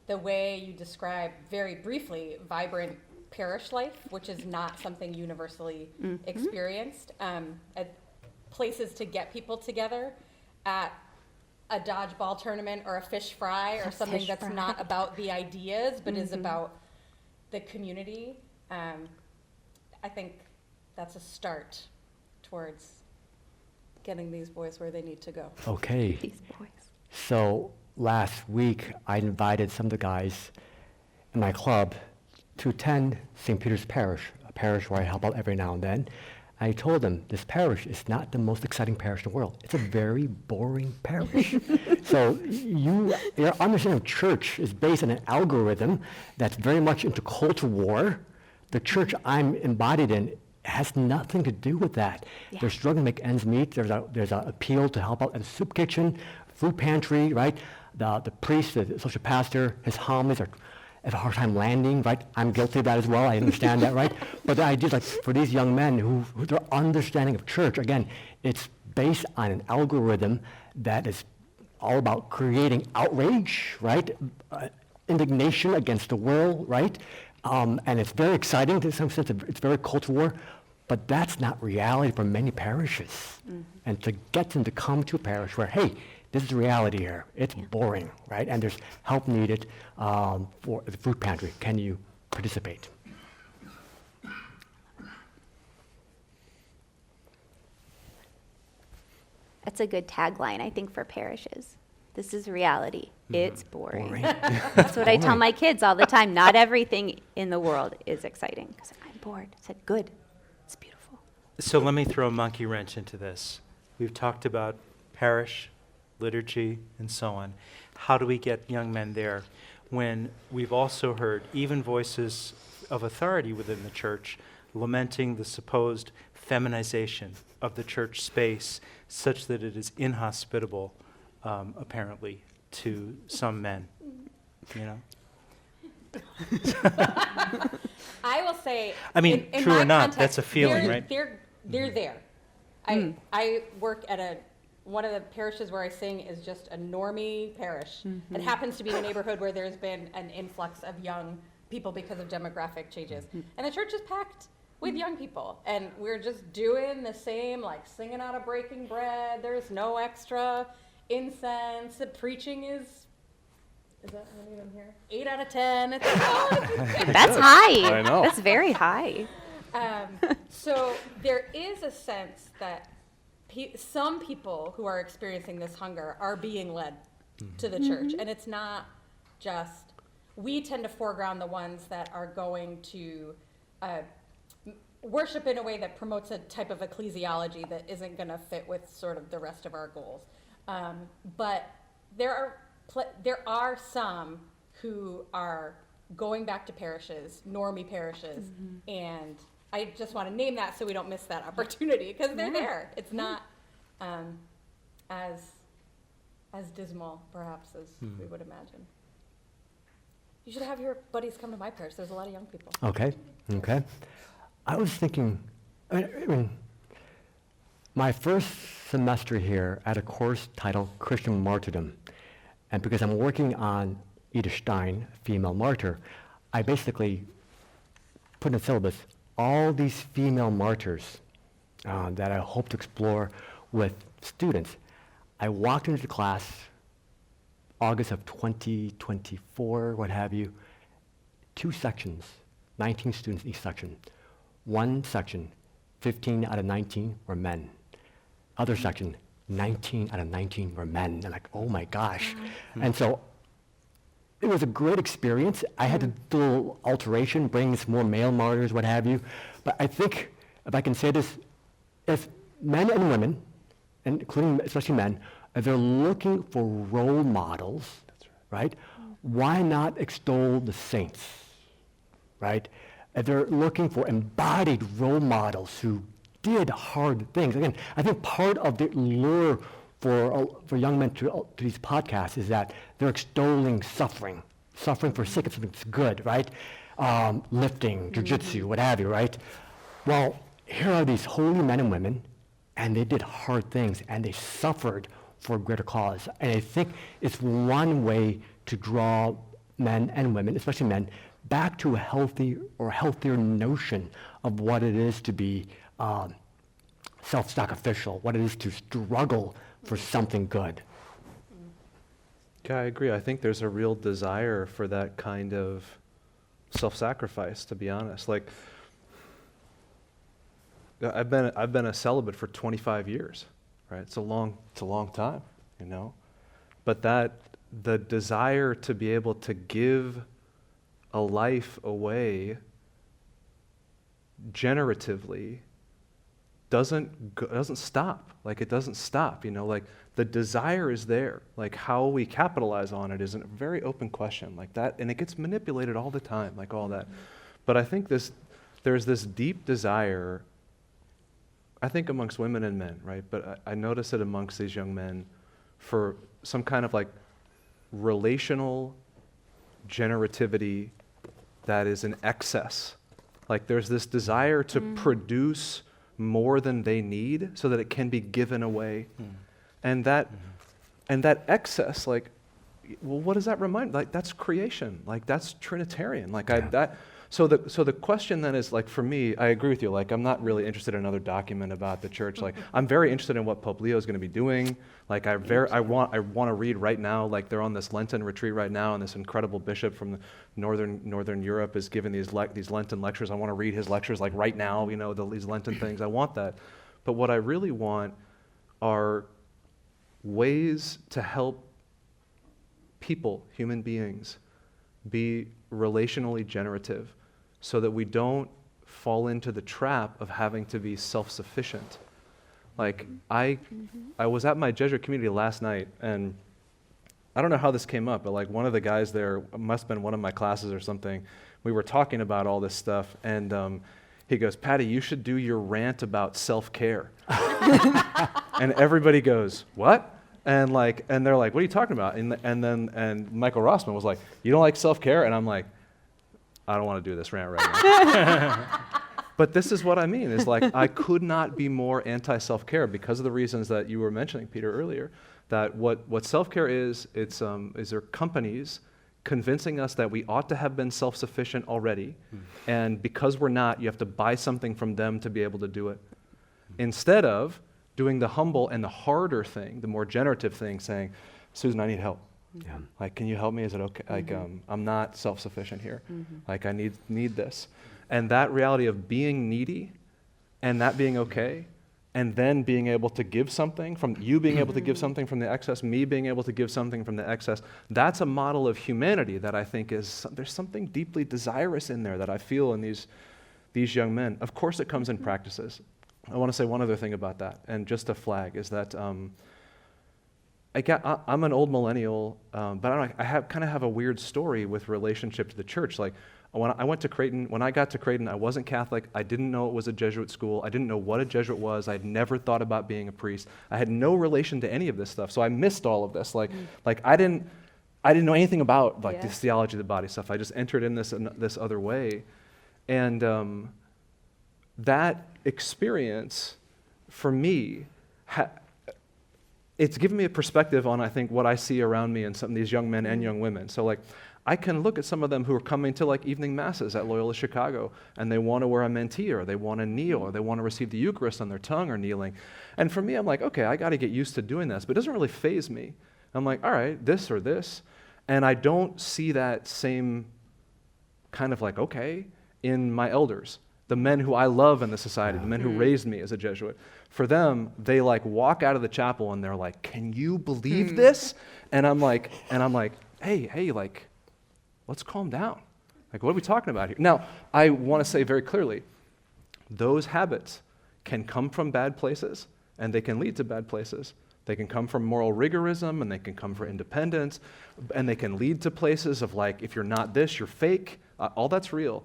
The way you describe very briefly vibrant parish life, which is not something universally experienced, at places to get people together, at a dodgeball tournament or a fish fry or something that's not about the ideas but is about the community. I think that's a start towards getting these boys where they need to go. Okay. These boys. So last week, I invited some of the guys in my club to attend St. Peter's Parish, a parish where I help out every now and then. I told them, this parish is not the most exciting parish in the world. It's a very boring parish. So your understanding of church is based on an algorithm that's very much into culture war. The church I'm embodied in has nothing to do with that. Yeah. They're struggling to make ends meet. There's an appeal to help out at the soup kitchen, food pantry, right? The priest, the social pastor, his homilies have a hard time landing, right? I'm guilty of that as well. I understand that, right? But the idea is like for these young men who their understanding of church, again, it's based on an algorithm that is all about creating outrage, right? Indignation against the world, right? And it's very exciting to some sense. It's very cultural war, but that's not reality for many parishes. And to get them to come to a parish where, hey, this is reality here. It's boring, right? And there's help needed for the food pantry. Can you participate? That's a good tagline, I think, for parishes. This is reality. It's boring. That's what I tell my kids all the time. Not everything in the world is exciting. Because I'm bored. I said, good. It's beautiful. So let me throw a monkey wrench into this. We've talked about parish, liturgy, and so on. How do we get young men there when we've also heard even voices of authority within the church lamenting the supposed feminization of the church space such that it is inhospitable, apparently, to some men, you know? I will say, I mean, in true my or not, context, that's a feeling, they're- right? They're there. I work at one of the parishes where I sing is just a normie parish. It happens to be a neighborhood where there's been an influx of young people because of demographic changes. And the church is packed with young people. And we're just doing the same, like singing out of breaking bread. There's no extra incense. The preaching is that any of them here? 8 out of 10. It's like, That's high. I know. That's very high. so there is a sense that some people who are experiencing this hunger are being led to the church. And it's not just, we tend to foreground the ones that are going to worship in a way that promotes a type of ecclesiology that isn't going to fit with sort of the rest of our goals. But there are some who are going back to parishes, normie parishes, and I just want to name that so we don't miss that opportunity, because they're there. It's not as dismal, perhaps, as we would imagine. You should have your buddies come to my parish. There's a lot of young people. Okay. I was thinking, I mean, my first semester here I had a course titled Christian Martyrdom. And because I'm working on Edith Stein, female martyr, I basically put in the syllabus all these female martyrs that I hope to explore with students. I walked into the class, August of 2024, what have you, 2 sections, 19 students each section. One section, 15 out of 19 were men. Other section, 19 out of 19 were men. I'm like, oh my gosh. And so it was a great experience. I had to do a little alteration, bring some more male martyrs, what have you. But I think, if I can say this, if men and women, and including especially men, if they're looking for role models, right? Why not extol the saints, right? If they're looking for embodied role models who did hard things. Again, I think part of the lure for young men to these podcasts is that they're extolling suffering for sake of something that's good, right? Lifting, jiu-jitsu, what have you, right? Well, here are these holy men and women, and they did hard things, and they suffered for a greater cause. And I think it's one way to draw men and women, especially men, back to a healthier notion of what it is to be self-sacrificial, what it is to struggle for something good. Yeah, I agree. I think there's a real desire for that kind of self-sacrifice, to be honest. Like, I've been a celibate for 25 years, right? It's a long time, you know? But the desire to be able to give a life away generatively doesn't stop. Like, it doesn't stop, you know? Like, the desire is there. Like, how we capitalize on it is a very open question, like that, and it gets manipulated all the time, like all that. But I think there's this deep desire, I think amongst women and men, right? But I notice it amongst these young men for some kind of like relational generativity that is in excess. Like, there's this desire to produce more than they need so that it can be given away. And that excess, like, well, what does that remind? Like, that's creation. Like, that's Trinitarian. Like, So the question then is, like, for me, I agree with you. Like, I'm not really interested in another document about the church. Like, I'm very interested in what Pope Leo is going to be doing. Like, I want to read right now. Like, they're on this Lenten retreat right now, and this incredible bishop from Northern Europe is giving these Lenten lectures. I want to read his lectures like right now. You know, these Lenten things. I want that. But what I really want are ways to help people, human beings, be relationally generative, so that we don't fall into the trap of having to be self-sufficient. Like, I was at my Jesuit community last night, and I don't know how this came up, but like one of the guys there, must have been one of my classes or something, we were talking about all this stuff, and he goes, "Paddy, you should do your rant about self-care." And everybody goes, "What?" And they're like, "What are you talking about?" And Michael Rossman was like, "You don't like self-care?" And I'm like, I don't want to do this rant right now. But this is what I mean, is like, I could not be more anti-self-care because of the reasons that you were mentioning, Peter, earlier, that what self-care is there companies convincing us that we ought to have been self-sufficient already, and because we're not, you have to buy something from them to be able to do it. Instead of doing the humble and the harder thing, the more generative thing, saying, Susan, I need help. Yeah. Like, can you help me? Is it okay? Like, I'm not self-sufficient here. Like, I need this. And that reality of being needy and that being okay, and then being able to give something from you being able to give something from the excess, me being able to give something from the excess, that's a model of humanity that I think there's something deeply desirous in there that I feel in these young men. Of course it comes in practices. I want to say one other thing about that, and just a flag, is that I'm an old millennial, but I kind of have a weird story with relationship to the church. Like, when I went to Creighton, when I got to Creighton, I wasn't Catholic. I didn't know it was a Jesuit school. I didn't know what a Jesuit was. I had never thought about being a priest. I had no relation to any of this stuff, so I missed all of this. Like I didn't know anything about this theology of the body stuff. I just entered in this other way, and that experience for me, it's given me a perspective on, I think, what I see around me in some of these young men and young women. So like, I can look at some of them who are coming to like evening masses at Loyola Chicago, and they want to wear a mantilla, or they want to kneel, or they want to receive the Eucharist on their tongue or kneeling. And for me, I'm like, okay, I got to get used to doing this, but it doesn't really faze me. I'm like, all right, this or this. And I don't see that same kind of like, okay, in my elders, the men who I love in the society, the men who raised me as a Jesuit. For them, they like walk out of the chapel and they're like, can you believe this? And I'm like, hey, like, let's calm down. Like, what are we talking about here? Now, I want to say very clearly, those habits can come from bad places, and they can lead to bad places. They can come from moral rigorism, and they can come from independence, and they can lead to places of like, if you're not this, you're fake. All that's real.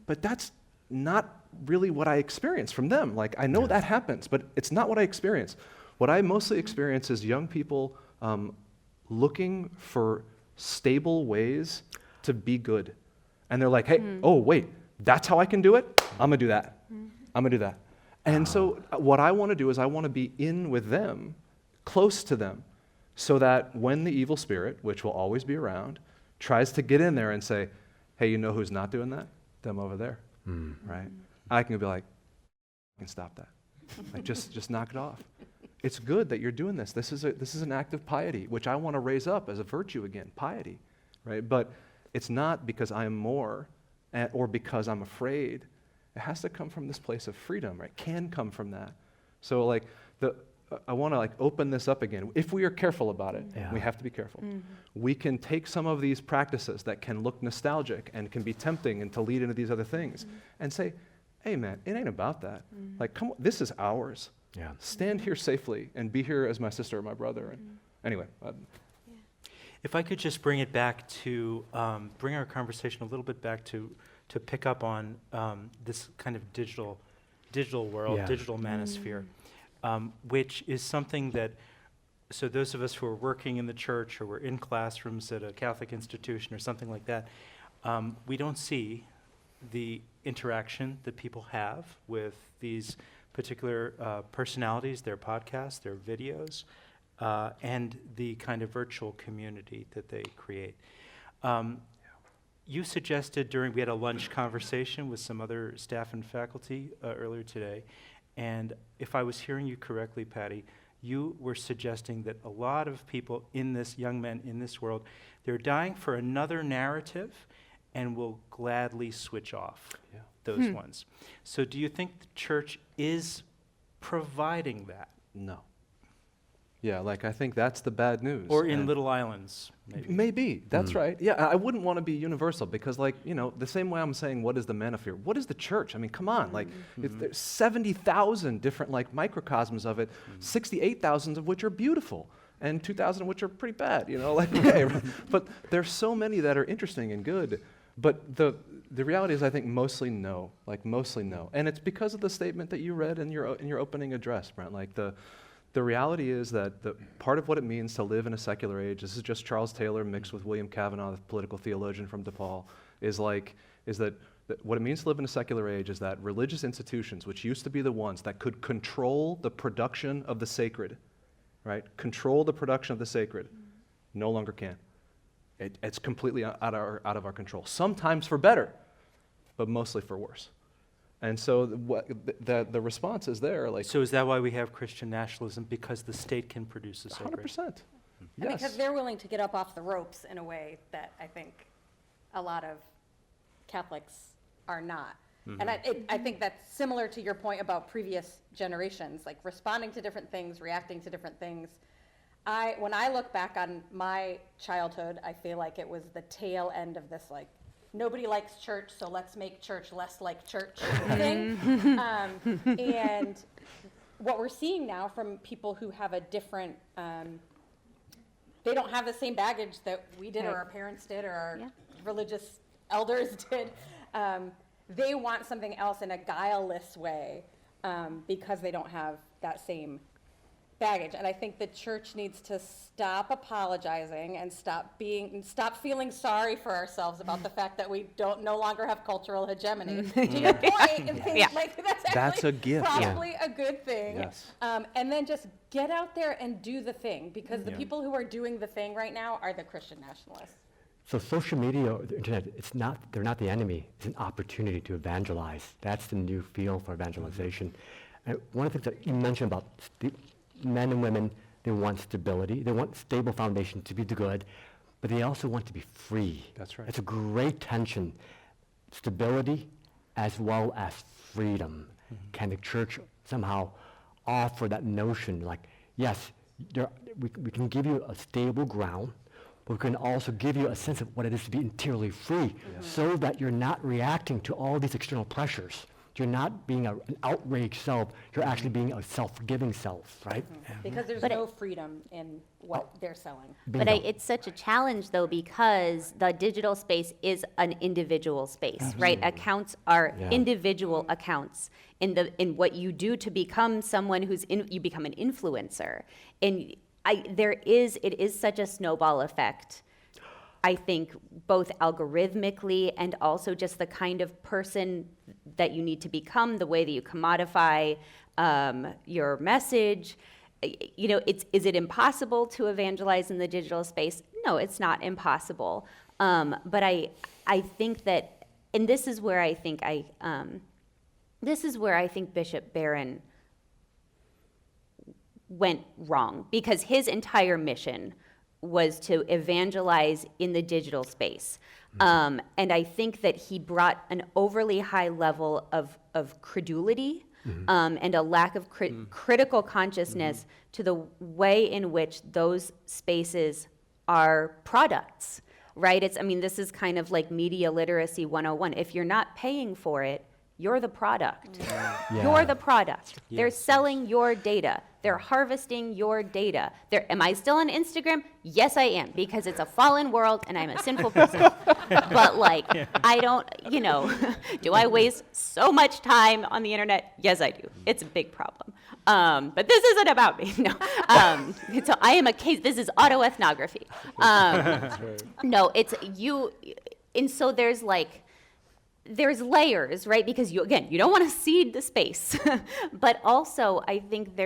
But that's not really what I experience from them. Like, I know that happens, but it's not what I experience. What I mostly experience is young people looking for stable ways to be good. And they're like, hey, oh, wait, that's how I can do it? I'm going to do that. I'm going to do that. And so what I want to do is I want to be in with them, close to them, so that when the evil spirit, which will always be around, tries to get in there and say, hey, you know who's not doing that? Them over there, right? I can be like, I can stop that. Like, just knock it off. It's good that you're doing this. This is an act of piety, which I want to raise up as a virtue again, piety, right? But it's not because I am more or because I'm afraid. It has to come from this place of freedom, right? Can come from that. So like I want to like open this up again. If we are careful about it, we have to be careful. We can take some of these practices that can look nostalgic and can be tempting and to lead into these other things and say, hey man, it ain't about that. Like, come on, this is ours. Yeah. Stand here safely and be here as my sister or my brother. And anyway. If I could just bring it back to, bring our conversation a little bit back to pick up on this kind of digital world, digital manosphere, which is something that, so those of us who are working in the church or we're in classrooms at a Catholic institution or something like that, we don't see the interaction that people have with these particular personalities, their podcasts, their videos, and the kind of virtual community that they create. You suggested we had a lunch conversation with some other staff and faculty earlier today, and if I was hearing you correctly, Paddy, you were suggesting that a lot of people young men in this world, they're dying for another narrative and will gladly switch off those ones. So do you think the church is providing that? No. Yeah, like I think that's the bad news. Or in little islands, maybe. Maybe, that's right. Yeah, I wouldn't want to be universal because like, the same way I'm saying, what is the manosphere? What is the church? I mean, come on, like there's 70,000 different like microcosms of it, 68,000 of which are beautiful and 2,000 of which are pretty bad, like, okay. Right? But there's so many that are interesting and good. But the reality is, I think mostly no. And it's because of the statement that you read in your opening address, Brent. Like the reality is that part of what it means to live in a secular age, this is just Charles Taylor mixed with William Kavanaugh, the political theologian from DePaul, is that what it means to live in a secular age is that religious institutions, which used to be the ones that could control the production of the sacred, right? Control the production of the sacred, no longer can. It's completely out of our control. Sometimes for better, but mostly for worse. And so the response is there, like So is that why we have Christian nationalism? Because the state can produce a so great? 100%. And Yes. because they're willing to get up off the ropes in a way that I think a lot of Catholics are not. And I think that's similar to your point about previous generations, like responding to different things, reacting to different things. When I look back on my childhood, I feel like it was the tail end of this, like, nobody likes church, so let's make church less like church thing. And what we're seeing now from people who have a different, they don't have the same baggage that we did or Right. our parents did or our Yeah. religious elders did. They want something else in a guileless way because they don't have that same baggage. And I think the church needs to stop apologizing and stop feeling sorry for ourselves about the fact that we no longer have cultural hegemony. To your point, and things Yeah. like that's That's actually a gift. probably a good thing. Yes. And then just get out there and do the thing, because the Yeah. people who are doing the thing right now are the Christian nationalists. So social media or the internet, they're not the enemy. It's an opportunity to evangelize. That's the new field for evangelization. And one of the things that you mentioned about men and women, they want stability. They want stable foundation to be the good, but they also want to be free. That's right. It's a great tension. Stability as well as freedom. Can the church somehow offer that notion like, yes, we can give you a stable ground, but we can also give you a sense of what it is to be interiorly free so that you're not reacting to all these external pressures. You're not being an outraged self, you're actually being a self-forgiving self, right? Because there's But no freedom in what they're selling. But Bingo. it's such a challenge, though, because the digital space is an individual space, right? Accounts are Yeah. individual accounts in what you do to become someone you become an influencer. And it is such a snowball effect, I think, both algorithmically and also just the kind of person that you need to become, the way that you commodify your message. Is it impossible to evangelize in the digital space? No, it's not impossible. But I think that, and this is where I think Bishop Barron went wrong, because his entire mission was to evangelize in the digital space. And I think that he brought an overly high level of credulity and a lack of critical consciousness to the way in which those spaces are products, right? This is kind of like media literacy 101. If you're not paying for it, you're the product. Yeah. You're the product. They're Yes, selling your data. They're harvesting your data. Am I still on Instagram? Yes, I am, because it's a fallen world and I'm a sinful person. But I don't, do I waste so much time on the internet? Yes, I do. It's a big problem. But this isn't about me. No. So I am a case. This is autoethnography. No, it's you. And so there's layers, right? Because you don't want to cede the space. But also, I think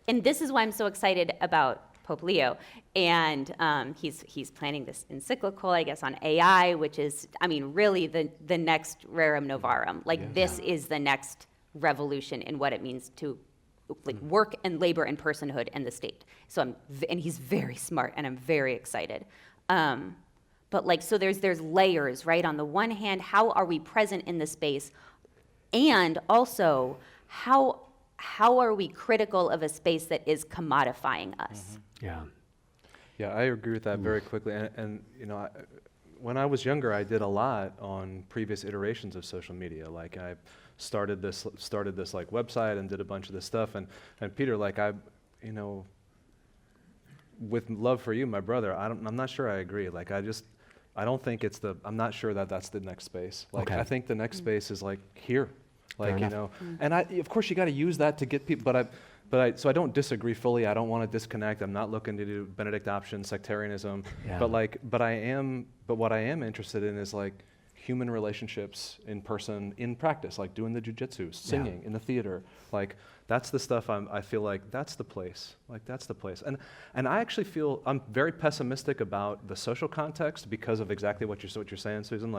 and this is why I'm so excited about Pope Leo. And he's planning this encyclical, I guess, on AI, which is, really the next rerum novarum. This is the next revolution in what it means to work and labor and personhood and the state. So and he's very smart, and I'm very excited. But so there's layers, right? On the one hand, how are we present in the space? And also, how are we critical of a space that is commodifying us? Yeah. Yeah, I agree with that very quickly. And when I was younger, I did a lot on previous iterations of social media. Like I started this website and did a bunch of this stuff. And Peter, with love for you, my brother, I'm not sure I agree. I don't think I'm not sure that that's the next space. Okay. I think the next space is here. Fair enough. And of course you got to use that to get people, so I don't disagree fully. I don't want to disconnect. I'm not looking to do Benedict option sectarianism. Yeah. But what I am interested in is human relationships in person, in practice, doing the jujitsu, singing in the theater. That's the stuff I feel like that's the place. That's the place. And I actually feel I'm very pessimistic about the social context because of exactly what you're saying, Susan.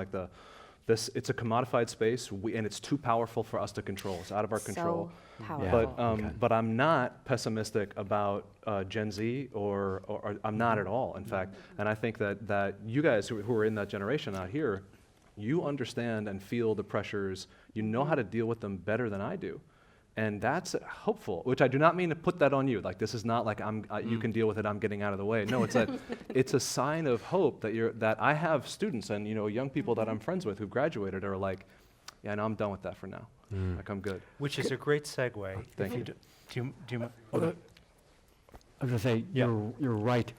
It's a commodified space, and it's too powerful for us to control. It's out of our control. So powerful. But I'm not pessimistic about Gen Z, or I'm not at all, in fact. And I think that you guys who are in that generation out here, you understand and feel the pressures. You know how to deal with them better than I do. And that's hopeful, which I do not mean to put that on you. Like, this is not like you can deal with it, I'm getting out of the way. No, it's it's a sign of hope that I have students and young people that I'm friends with who graduated are like, yeah, no, I'm done with that for now. Like, I'm good. Which is a great segue. Thank you. Do you I was going to say, Yeah. you're right.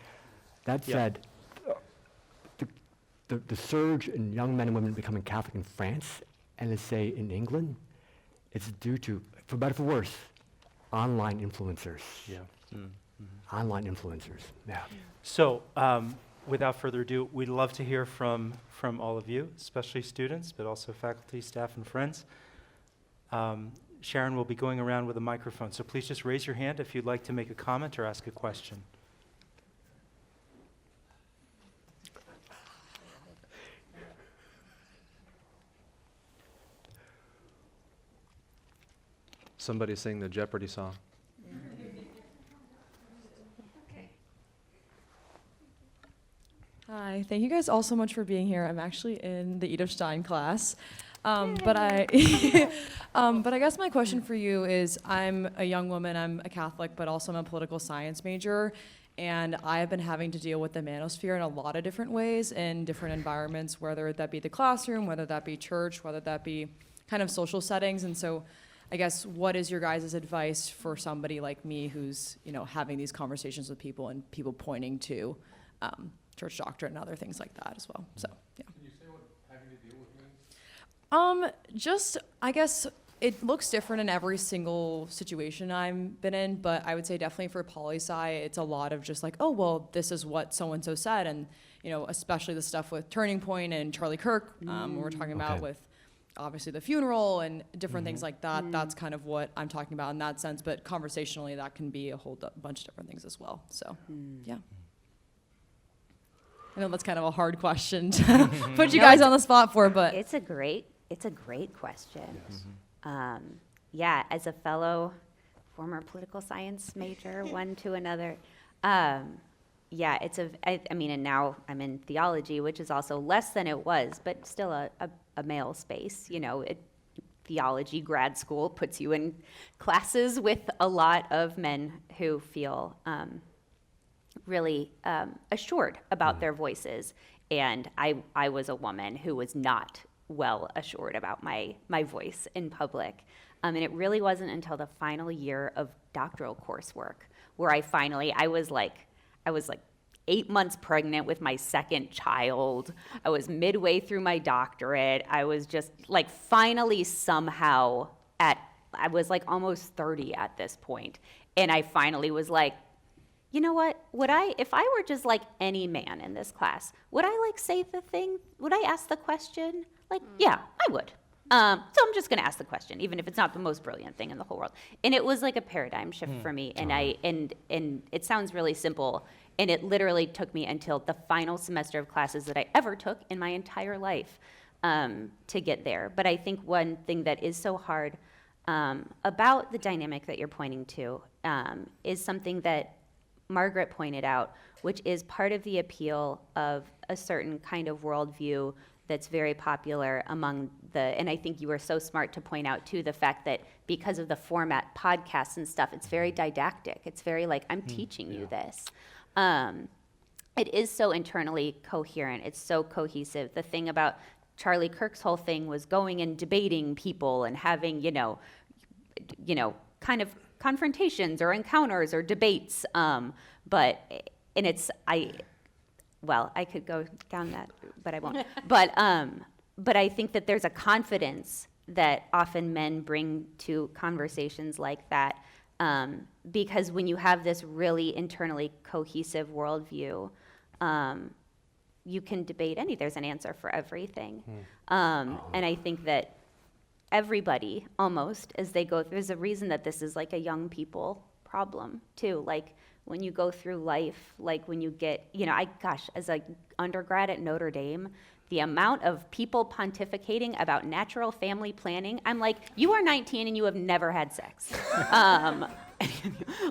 That Yeah. said, the surge in young men and women becoming Catholic in France, and let's say in England, it's due to, for better or for worse, online influencers. Yeah. Online influencers, yeah. So, without further ado, we'd love to hear from all of you, especially students, but also faculty, staff, and friends. Sharon will be going around with a microphone, so please just raise your hand if you'd like to make a comment or ask a question. Somebody sing the Jeopardy song. Hi, thank you guys all so much for being here. I'm actually in the Edith Stein class. But I guess my question for you is, I'm a young woman, I'm a Catholic, but also I'm a political science major, and I have been having to deal with the manosphere in a lot of different ways in different environments, whether that be the classroom, whether that be church, whether that be kind of social settings. And so I guess, what is your guys' advice for somebody like me who's, having these conversations with people and people pointing to church doctrine and other things like that as well? So, yeah. Can you say what having to deal with means? Just, I guess it looks different in every single situation I've been in, but I would say definitely for poli-sci, it's a lot of just like, oh, well, this is what so-and-so said, and, especially the stuff with Turning Point and Charlie Kirk, we're talking about Okay. with obviously the funeral and different things like that. That's kind of what I'm talking about in that sense, but conversationally, that can be a whole bunch of different things as well. So, yeah. I know that's kind of a hard question to put you guys on the spot for, but It's a great question. Yeah, as a fellow former political science major, one to another, yeah, and now I'm in theology, which is also less than it was, but still a male space. Theology grad school puts you in classes with a lot of men who feel really assured about their voices. And I was a woman who was not well assured about my voice in public. And it really wasn't until the final year of doctoral coursework where I was like 8 months pregnant with my second child. I was midway through my doctorate. I was just like finally somehow I was like almost 30 at this point. And I finally was like, you know what, if I were just like any man in this class, would I say the thing? Would I ask the question? Yeah, I would. So I'm just gonna ask the question, even if it's not the most brilliant thing in the whole world. And it was like a paradigm shift for me. And and it sounds really simple. And it literally took me until the final semester of classes that I ever took in my entire life to get there. But I think one thing that is so hard about the dynamic that you're pointing to is something that Margaret pointed out, which is part of the appeal of a certain kind of worldview that's very popular among and I think you were so smart to point out too, the fact that because of the format, podcasts and stuff, it's very didactic. It's very like, I'm teaching you this. It is so internally coherent. It's so cohesive. The thing about Charlie Kirk's whole thing was going and debating people and having, kind of confrontations or encounters or debates. I could go down that, but I won't. But I think that there's a confidence that often men bring to conversations like that, because when you have this really internally cohesive worldview, you can debate there's an answer for everything. And I think that everybody, almost, as they go, there's a reason that this is like a young people problem too. Like when you go through life, like when you get, as an undergrad at Notre Dame, the amount of people pontificating about natural family planning, I'm like, you are 19 and you have never had sex.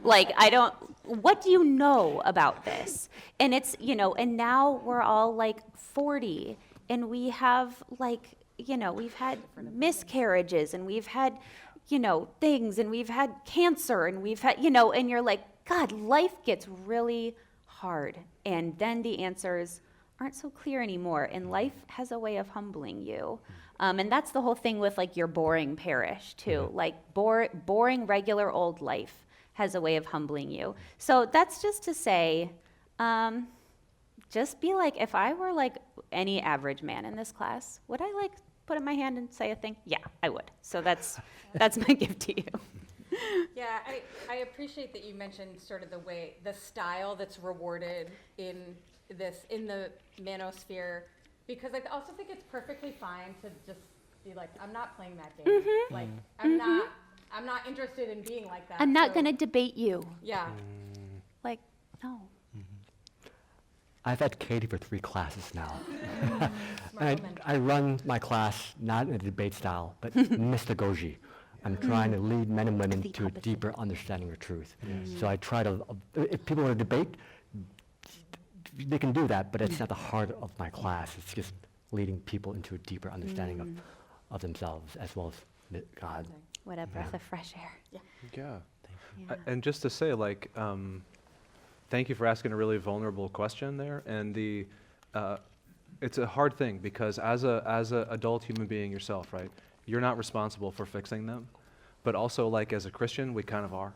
Like, what do you know about this? And it's, and now we're all like 40 and we have like, we've had miscarriages and we've had, things and we've had cancer and we've had, and you're like, God, life gets really hard. And then the answers aren't so clear anymore. And life has a way of humbling you. And that's the whole thing with like your boring parish too. Like boring regular old life has a way of humbling you. So that's just to say, just be like, if I were like any average man in this class, would I like put up my hand and say a thing? Yeah, I would. So that's my gift to you. Yeah, I appreciate that you mentioned sort of the style that's rewarded in the manosphere, because I also think it's perfectly fine to just be like, I'm not playing that game. Like, I'm not interested in being like that. I'm not going to debate you. Yeah. Like, no. I've had Katie for 3 classes now. Smart And woman. I run my class not in a debate style, but mystagogy. I'm trying to lead men and women The to a opposite. deeper understanding of truth. So I try to, if people want to debate, they can do that, but it's not the heart of my class. It's just leading people into a deeper understanding of themselves as well as God. What a breath of fresh air. Yeah. Yeah. And just to say, like, thank you for asking a really vulnerable question there. And it's a hard thing because as a adult human being yourself, right? You're not responsible for fixing them, but also like as a Christian, we kind of are.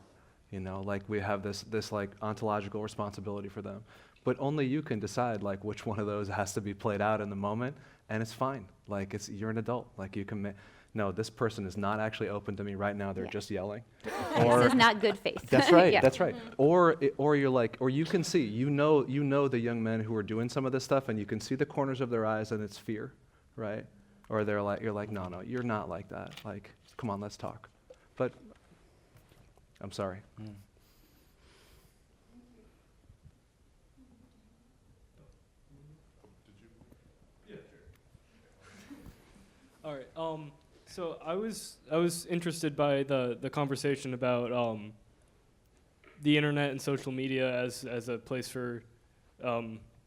Like we have this like ontological responsibility for them. But only you can decide like which one of those has to be played out in the moment, and it's fine. Like you're an adult. Like you can no, this person is not actually open to me right now. They're just yelling. This is not good faith. That's right. Yeah. That's right. Or you're like, or you can see, you know the young men who are doing some of this stuff, and you can see the corners of their eyes, and it's fear, right? Or you're like, no, you're not like that. Like, come on, let's talk. But I'm sorry. All right. So I was interested by the conversation about the internet and social media as a place for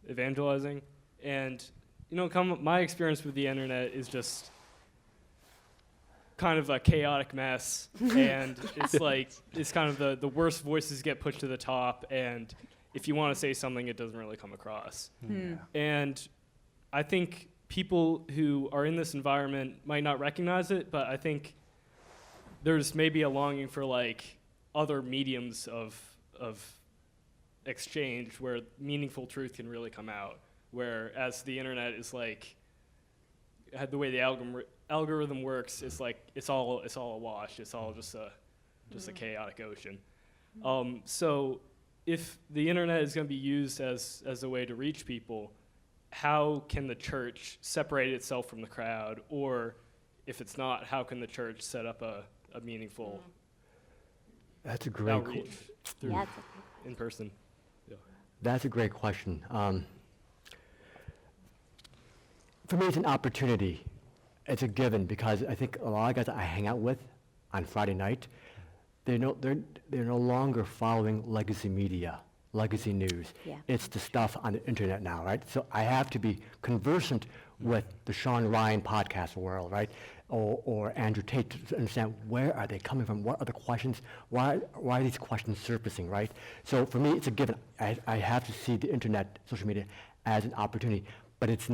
evangelizing, and my experience with the internet is just kind of a chaotic mess, and it's like it's kind of the worst voices get pushed to the top, and if you want to say something, it doesn't really come across. And I think people who are in this environment might not recognize it, but I think there's maybe a longing for like other mediums of exchange where meaningful truth can really come out. Whereas the internet is like the way the algorithm works, it's like it's all a wash. It's all just a chaotic ocean. So if the internet is going to be used as a way to reach people, how can the church separate itself from the crowd? Or if it's not, how can the church set up a meaningful That's a great outreach through Yeah, in person? That's a great question. For me, it's an opportunity. It's a given because I think a lot of guys that I hang out with on Friday night, they're no longer following legacy media, legacy news. Yeah. It's the stuff on the internet now, right? So I have to be conversant with the Sean Ryan podcast world, right? Or Andrew Tate to understand where are they coming from, what are the questions, why are these questions surfacing, right? So for me, it's a given. I have to see the internet, social media, as an opportunity, but it's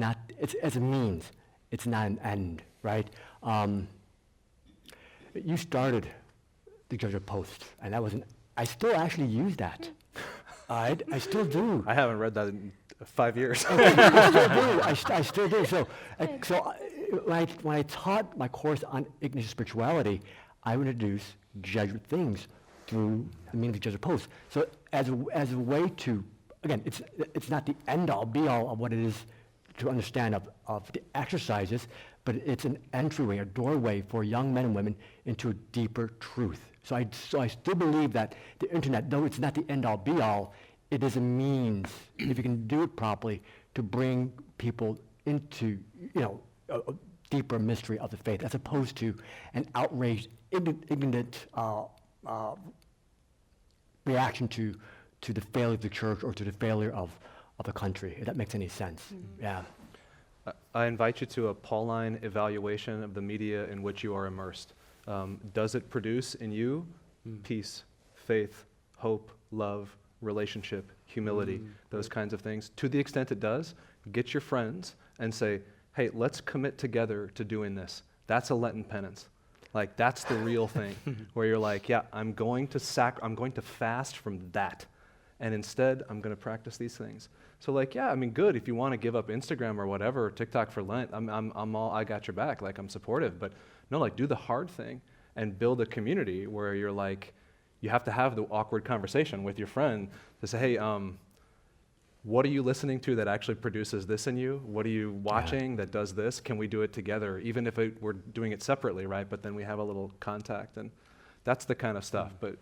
as a means. It's not an end, right? You started the Gilger Post, and I still actually use that. I still do. I haven't read that in 5 years. I still do. So when I taught my course on Ignatius spirituality, I would introduce Jesuit things through the means of Jesuit Post. So as a way to, again, it's not the end-all, be-all of what it is to understand of the exercises, but it's an entryway, a doorway for young men and women into a deeper truth. So I still believe that the internet, though it's not the end-all, be-all, it is a means, if you can do it properly, to bring people into, a deeper mystery of the faith, as opposed to an outraged, ignorant reaction to the failure of the church or to the failure of the country, if that makes any sense. Yeah. I invite you to a Pauline evaluation of the media in which you are immersed. Does it produce in you peace, faith, hope, love, relationship, humility, those kinds of things? To the extent it does, get your friends and say, hey, let's commit together to doing this. That's a Lenten penance. Like, that's the real thing, where you're like, yeah, I'm going to fast from that. And instead, I'm going to practice these things. So like, yeah, I mean, good. If you want to give up Instagram or whatever, or TikTok for Lent, I got your back. Like, I'm supportive. But no, like, do the hard thing and build a community where you're like, you have to have the awkward conversation with your friend to say, hey, what are you listening to that actually produces this in you? What are you watching that does this? Can we do it together? Even if we're doing it separately, right? But then we have a little contact, and that's the kind of stuff. But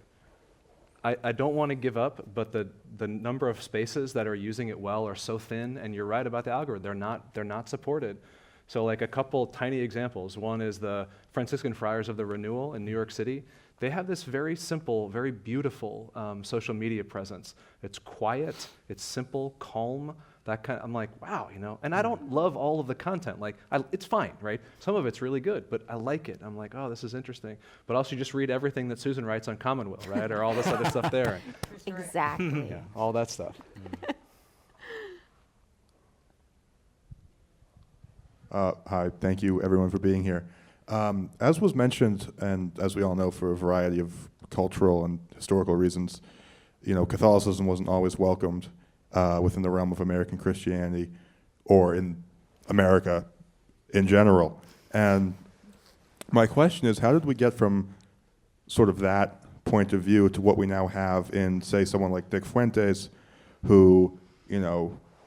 I don't want to give up, but the number of spaces that are using it well are so thin, and you're right about the algorithm. They're not supported. So like a couple tiny examples. One is the Franciscan Friars of the Renewal in New York City. They have this very simple, very beautiful social media presence. It's quiet, it's simple, calm. I'm like, wow, And I don't love all of the content. Like, it's fine, right? Some of it's really good, but I like it. I'm like, oh, this is interesting. But also, just read everything that Susan writes on Commonweal, right, or all this other stuff there. Exactly. Yeah, all that stuff. Hi, thank you everyone for being here. As was mentioned, and as we all know, for a variety of cultural and historical reasons, Catholicism wasn't always welcomed within the realm of American Christianity or in America in general. And my question is, how did we get from sort of that point of view to what we now have in, say, someone like Dick Fuentes, who,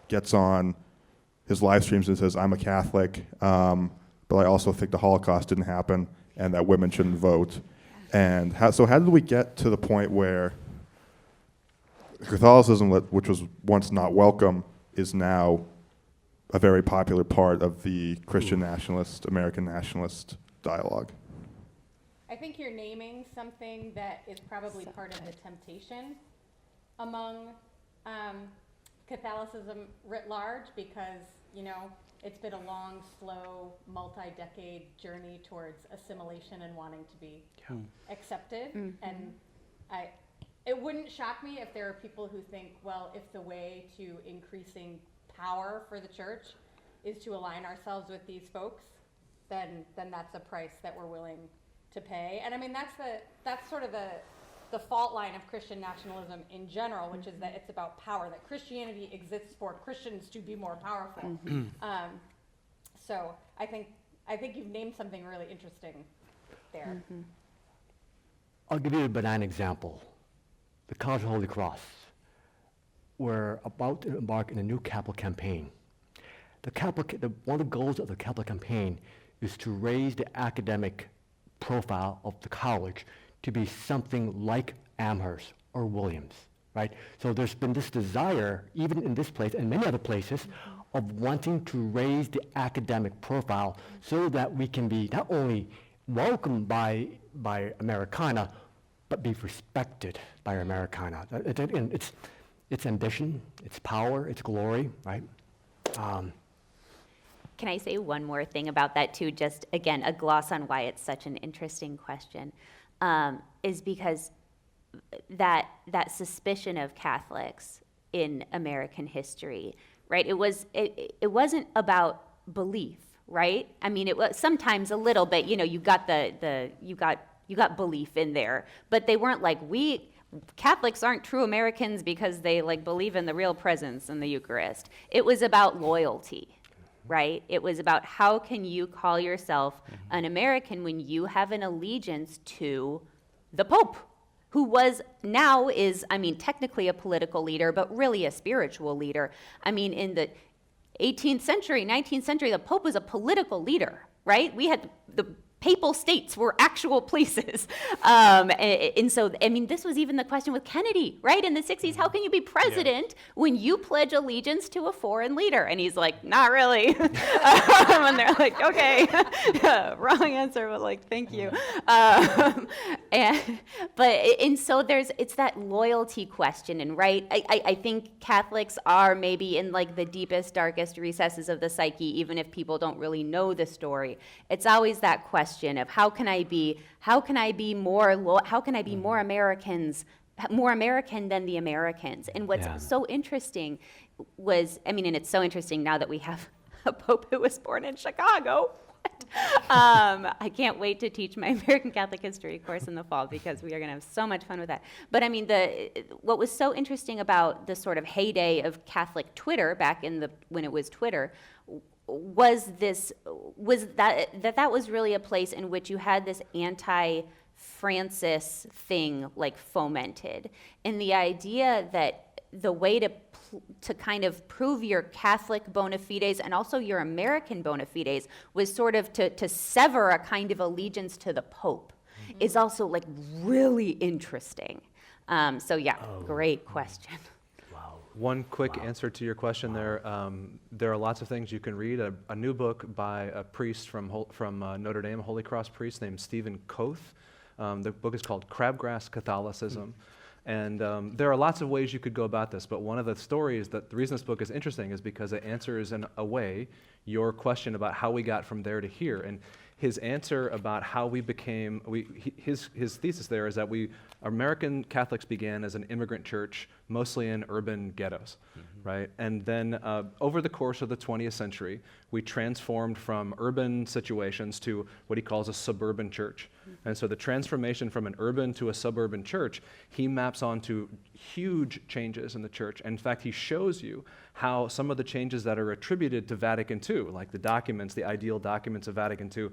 gets on his live streams and says, I'm a Catholic, but I also think the Holocaust didn't happen and that women shouldn't vote. And how did we get to the point where Catholicism, which was once not welcome, is now a very popular part of the Christian nationalist, American nationalist dialogue? I think you're naming something that is probably part of the temptation among Catholicism writ large, because, it's been a long, slow, multi-decade journey towards assimilation and wanting to be accepted. And it wouldn't shock me if there are people who think, well, if the way to increasing power for the church is to align ourselves with these folks, then that's a price that we're willing to pay. And I mean, that's sort of the fault line of Christian nationalism in general, which is that it's about power, that Christianity exists for Christians to be more powerful. So I think you've named something really interesting there. I'll give you a banana example. The College of Holy Cross. We're about to embark in a new Catholic campaign. One of the goals of the Catholic campaign is to raise the academic profile of the college to be something like Amherst or Williams, right? So there's been this desire, even in this place and many other places, of wanting to raise the academic profile so that we can be not only welcomed by Americana, but be respected by Americana. It's ambition, it's power, it's glory, right? Can I say one more thing about that too? Just again, a gloss on why it's such an interesting question, is because that suspicion of Catholics in American history, right? It wasn't about belief, right? I mean, it was sometimes a little bit. You got you got belief in there, but they weren't like, Catholics aren't true Americans because they believe in the real presence in the Eucharist. It was about loyalty, right? It was about how can you call yourself an American when you have an allegiance to the Pope, who is technically a political leader, but really a spiritual leader. I mean, in the 18th century, 19th century, the Pope was a political leader, right? We had the papal states were actual places. And so, I mean, this was even the question with Kennedy, right? In the 60s, how can you be president when you pledge allegiance to a foreign leader? And he's like, not really. And they're like, okay, wrong answer, but like, thank you. And so it's that loyalty question, and right, I think Catholics are maybe in like the deepest, darkest recesses of the psyche, even if people don't really know the story. It's always that question of how can I be more American than the Americans? And what's so interesting was, I mean, and it's so interesting now that we have a pope who was born in Chicago. I can't wait to teach my American Catholic history course in the fall, because we are going to have so much fun with that. But I mean, what was so interesting about the sort of heyday of Catholic Twitter back in when it was Twitter was that was really a place in which you had this anti-Francis thing like fomented, and the idea that the way to kind of prove your Catholic bona fides and also your American bona fides was sort of to sever a kind of allegiance to the Pope is also like really interesting. Great question. One quick answer to your question there. There are lots of things you can read. A new book by a priest from Notre Dame, a Holy Cross priest named Stephen Koth. The book is called Crabgrass Catholicism. And there are lots of ways you could go about this, but one of the stories the reason this book is interesting is because it answers in a way your question about how we got from there to here. And his answer about how we became, his thesis there is that American Catholics began as an immigrant church, mostly in urban ghettos, right? And then over the course of the 20th century, we transformed from urban situations to what he calls a suburban church. And so the transformation from an urban to a suburban church, he maps onto huge changes in the church. In fact, he shows you how some of the changes that are attributed to Vatican II, like the documents, the ideal documents of Vatican II,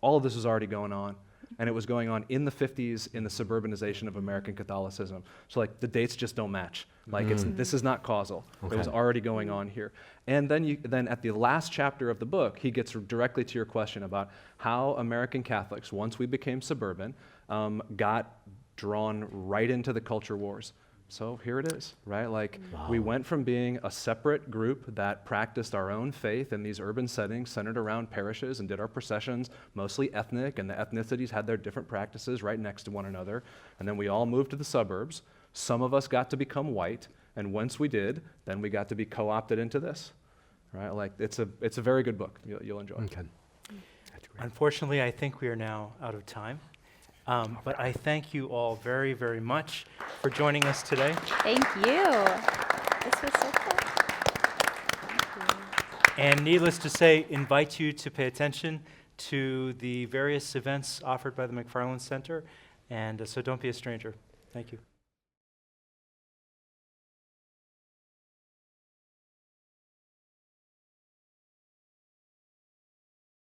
all of this was already going on. And it was going on in the 50s in the suburbanization of American Catholicism. So like the dates just don't match. Like this is not causal. Okay. It was already going on here. And then at the last chapter of the book, he gets directly to your question about how American Catholics, once we became suburban, got drawn right into the culture wars. So here it is, right? Like we went from being a separate group that practiced our own faith in these urban settings centered around parishes and did our processions, mostly ethnic, and the ethnicities had their different practices right next to one another. And then we all moved to the suburbs. Some of us got to become white, and once we did, then we got to be co-opted into this, right? Like it's a very good book. You'll enjoy it. Okay. That's great. Unfortunately, I think we are now out of time. But I thank you all very, very much for joining us today. Thank you. This was so cool. And needless to say, invite you to pay attention to the various events offered by the McFarland Center. And so don't be a stranger. Thank you.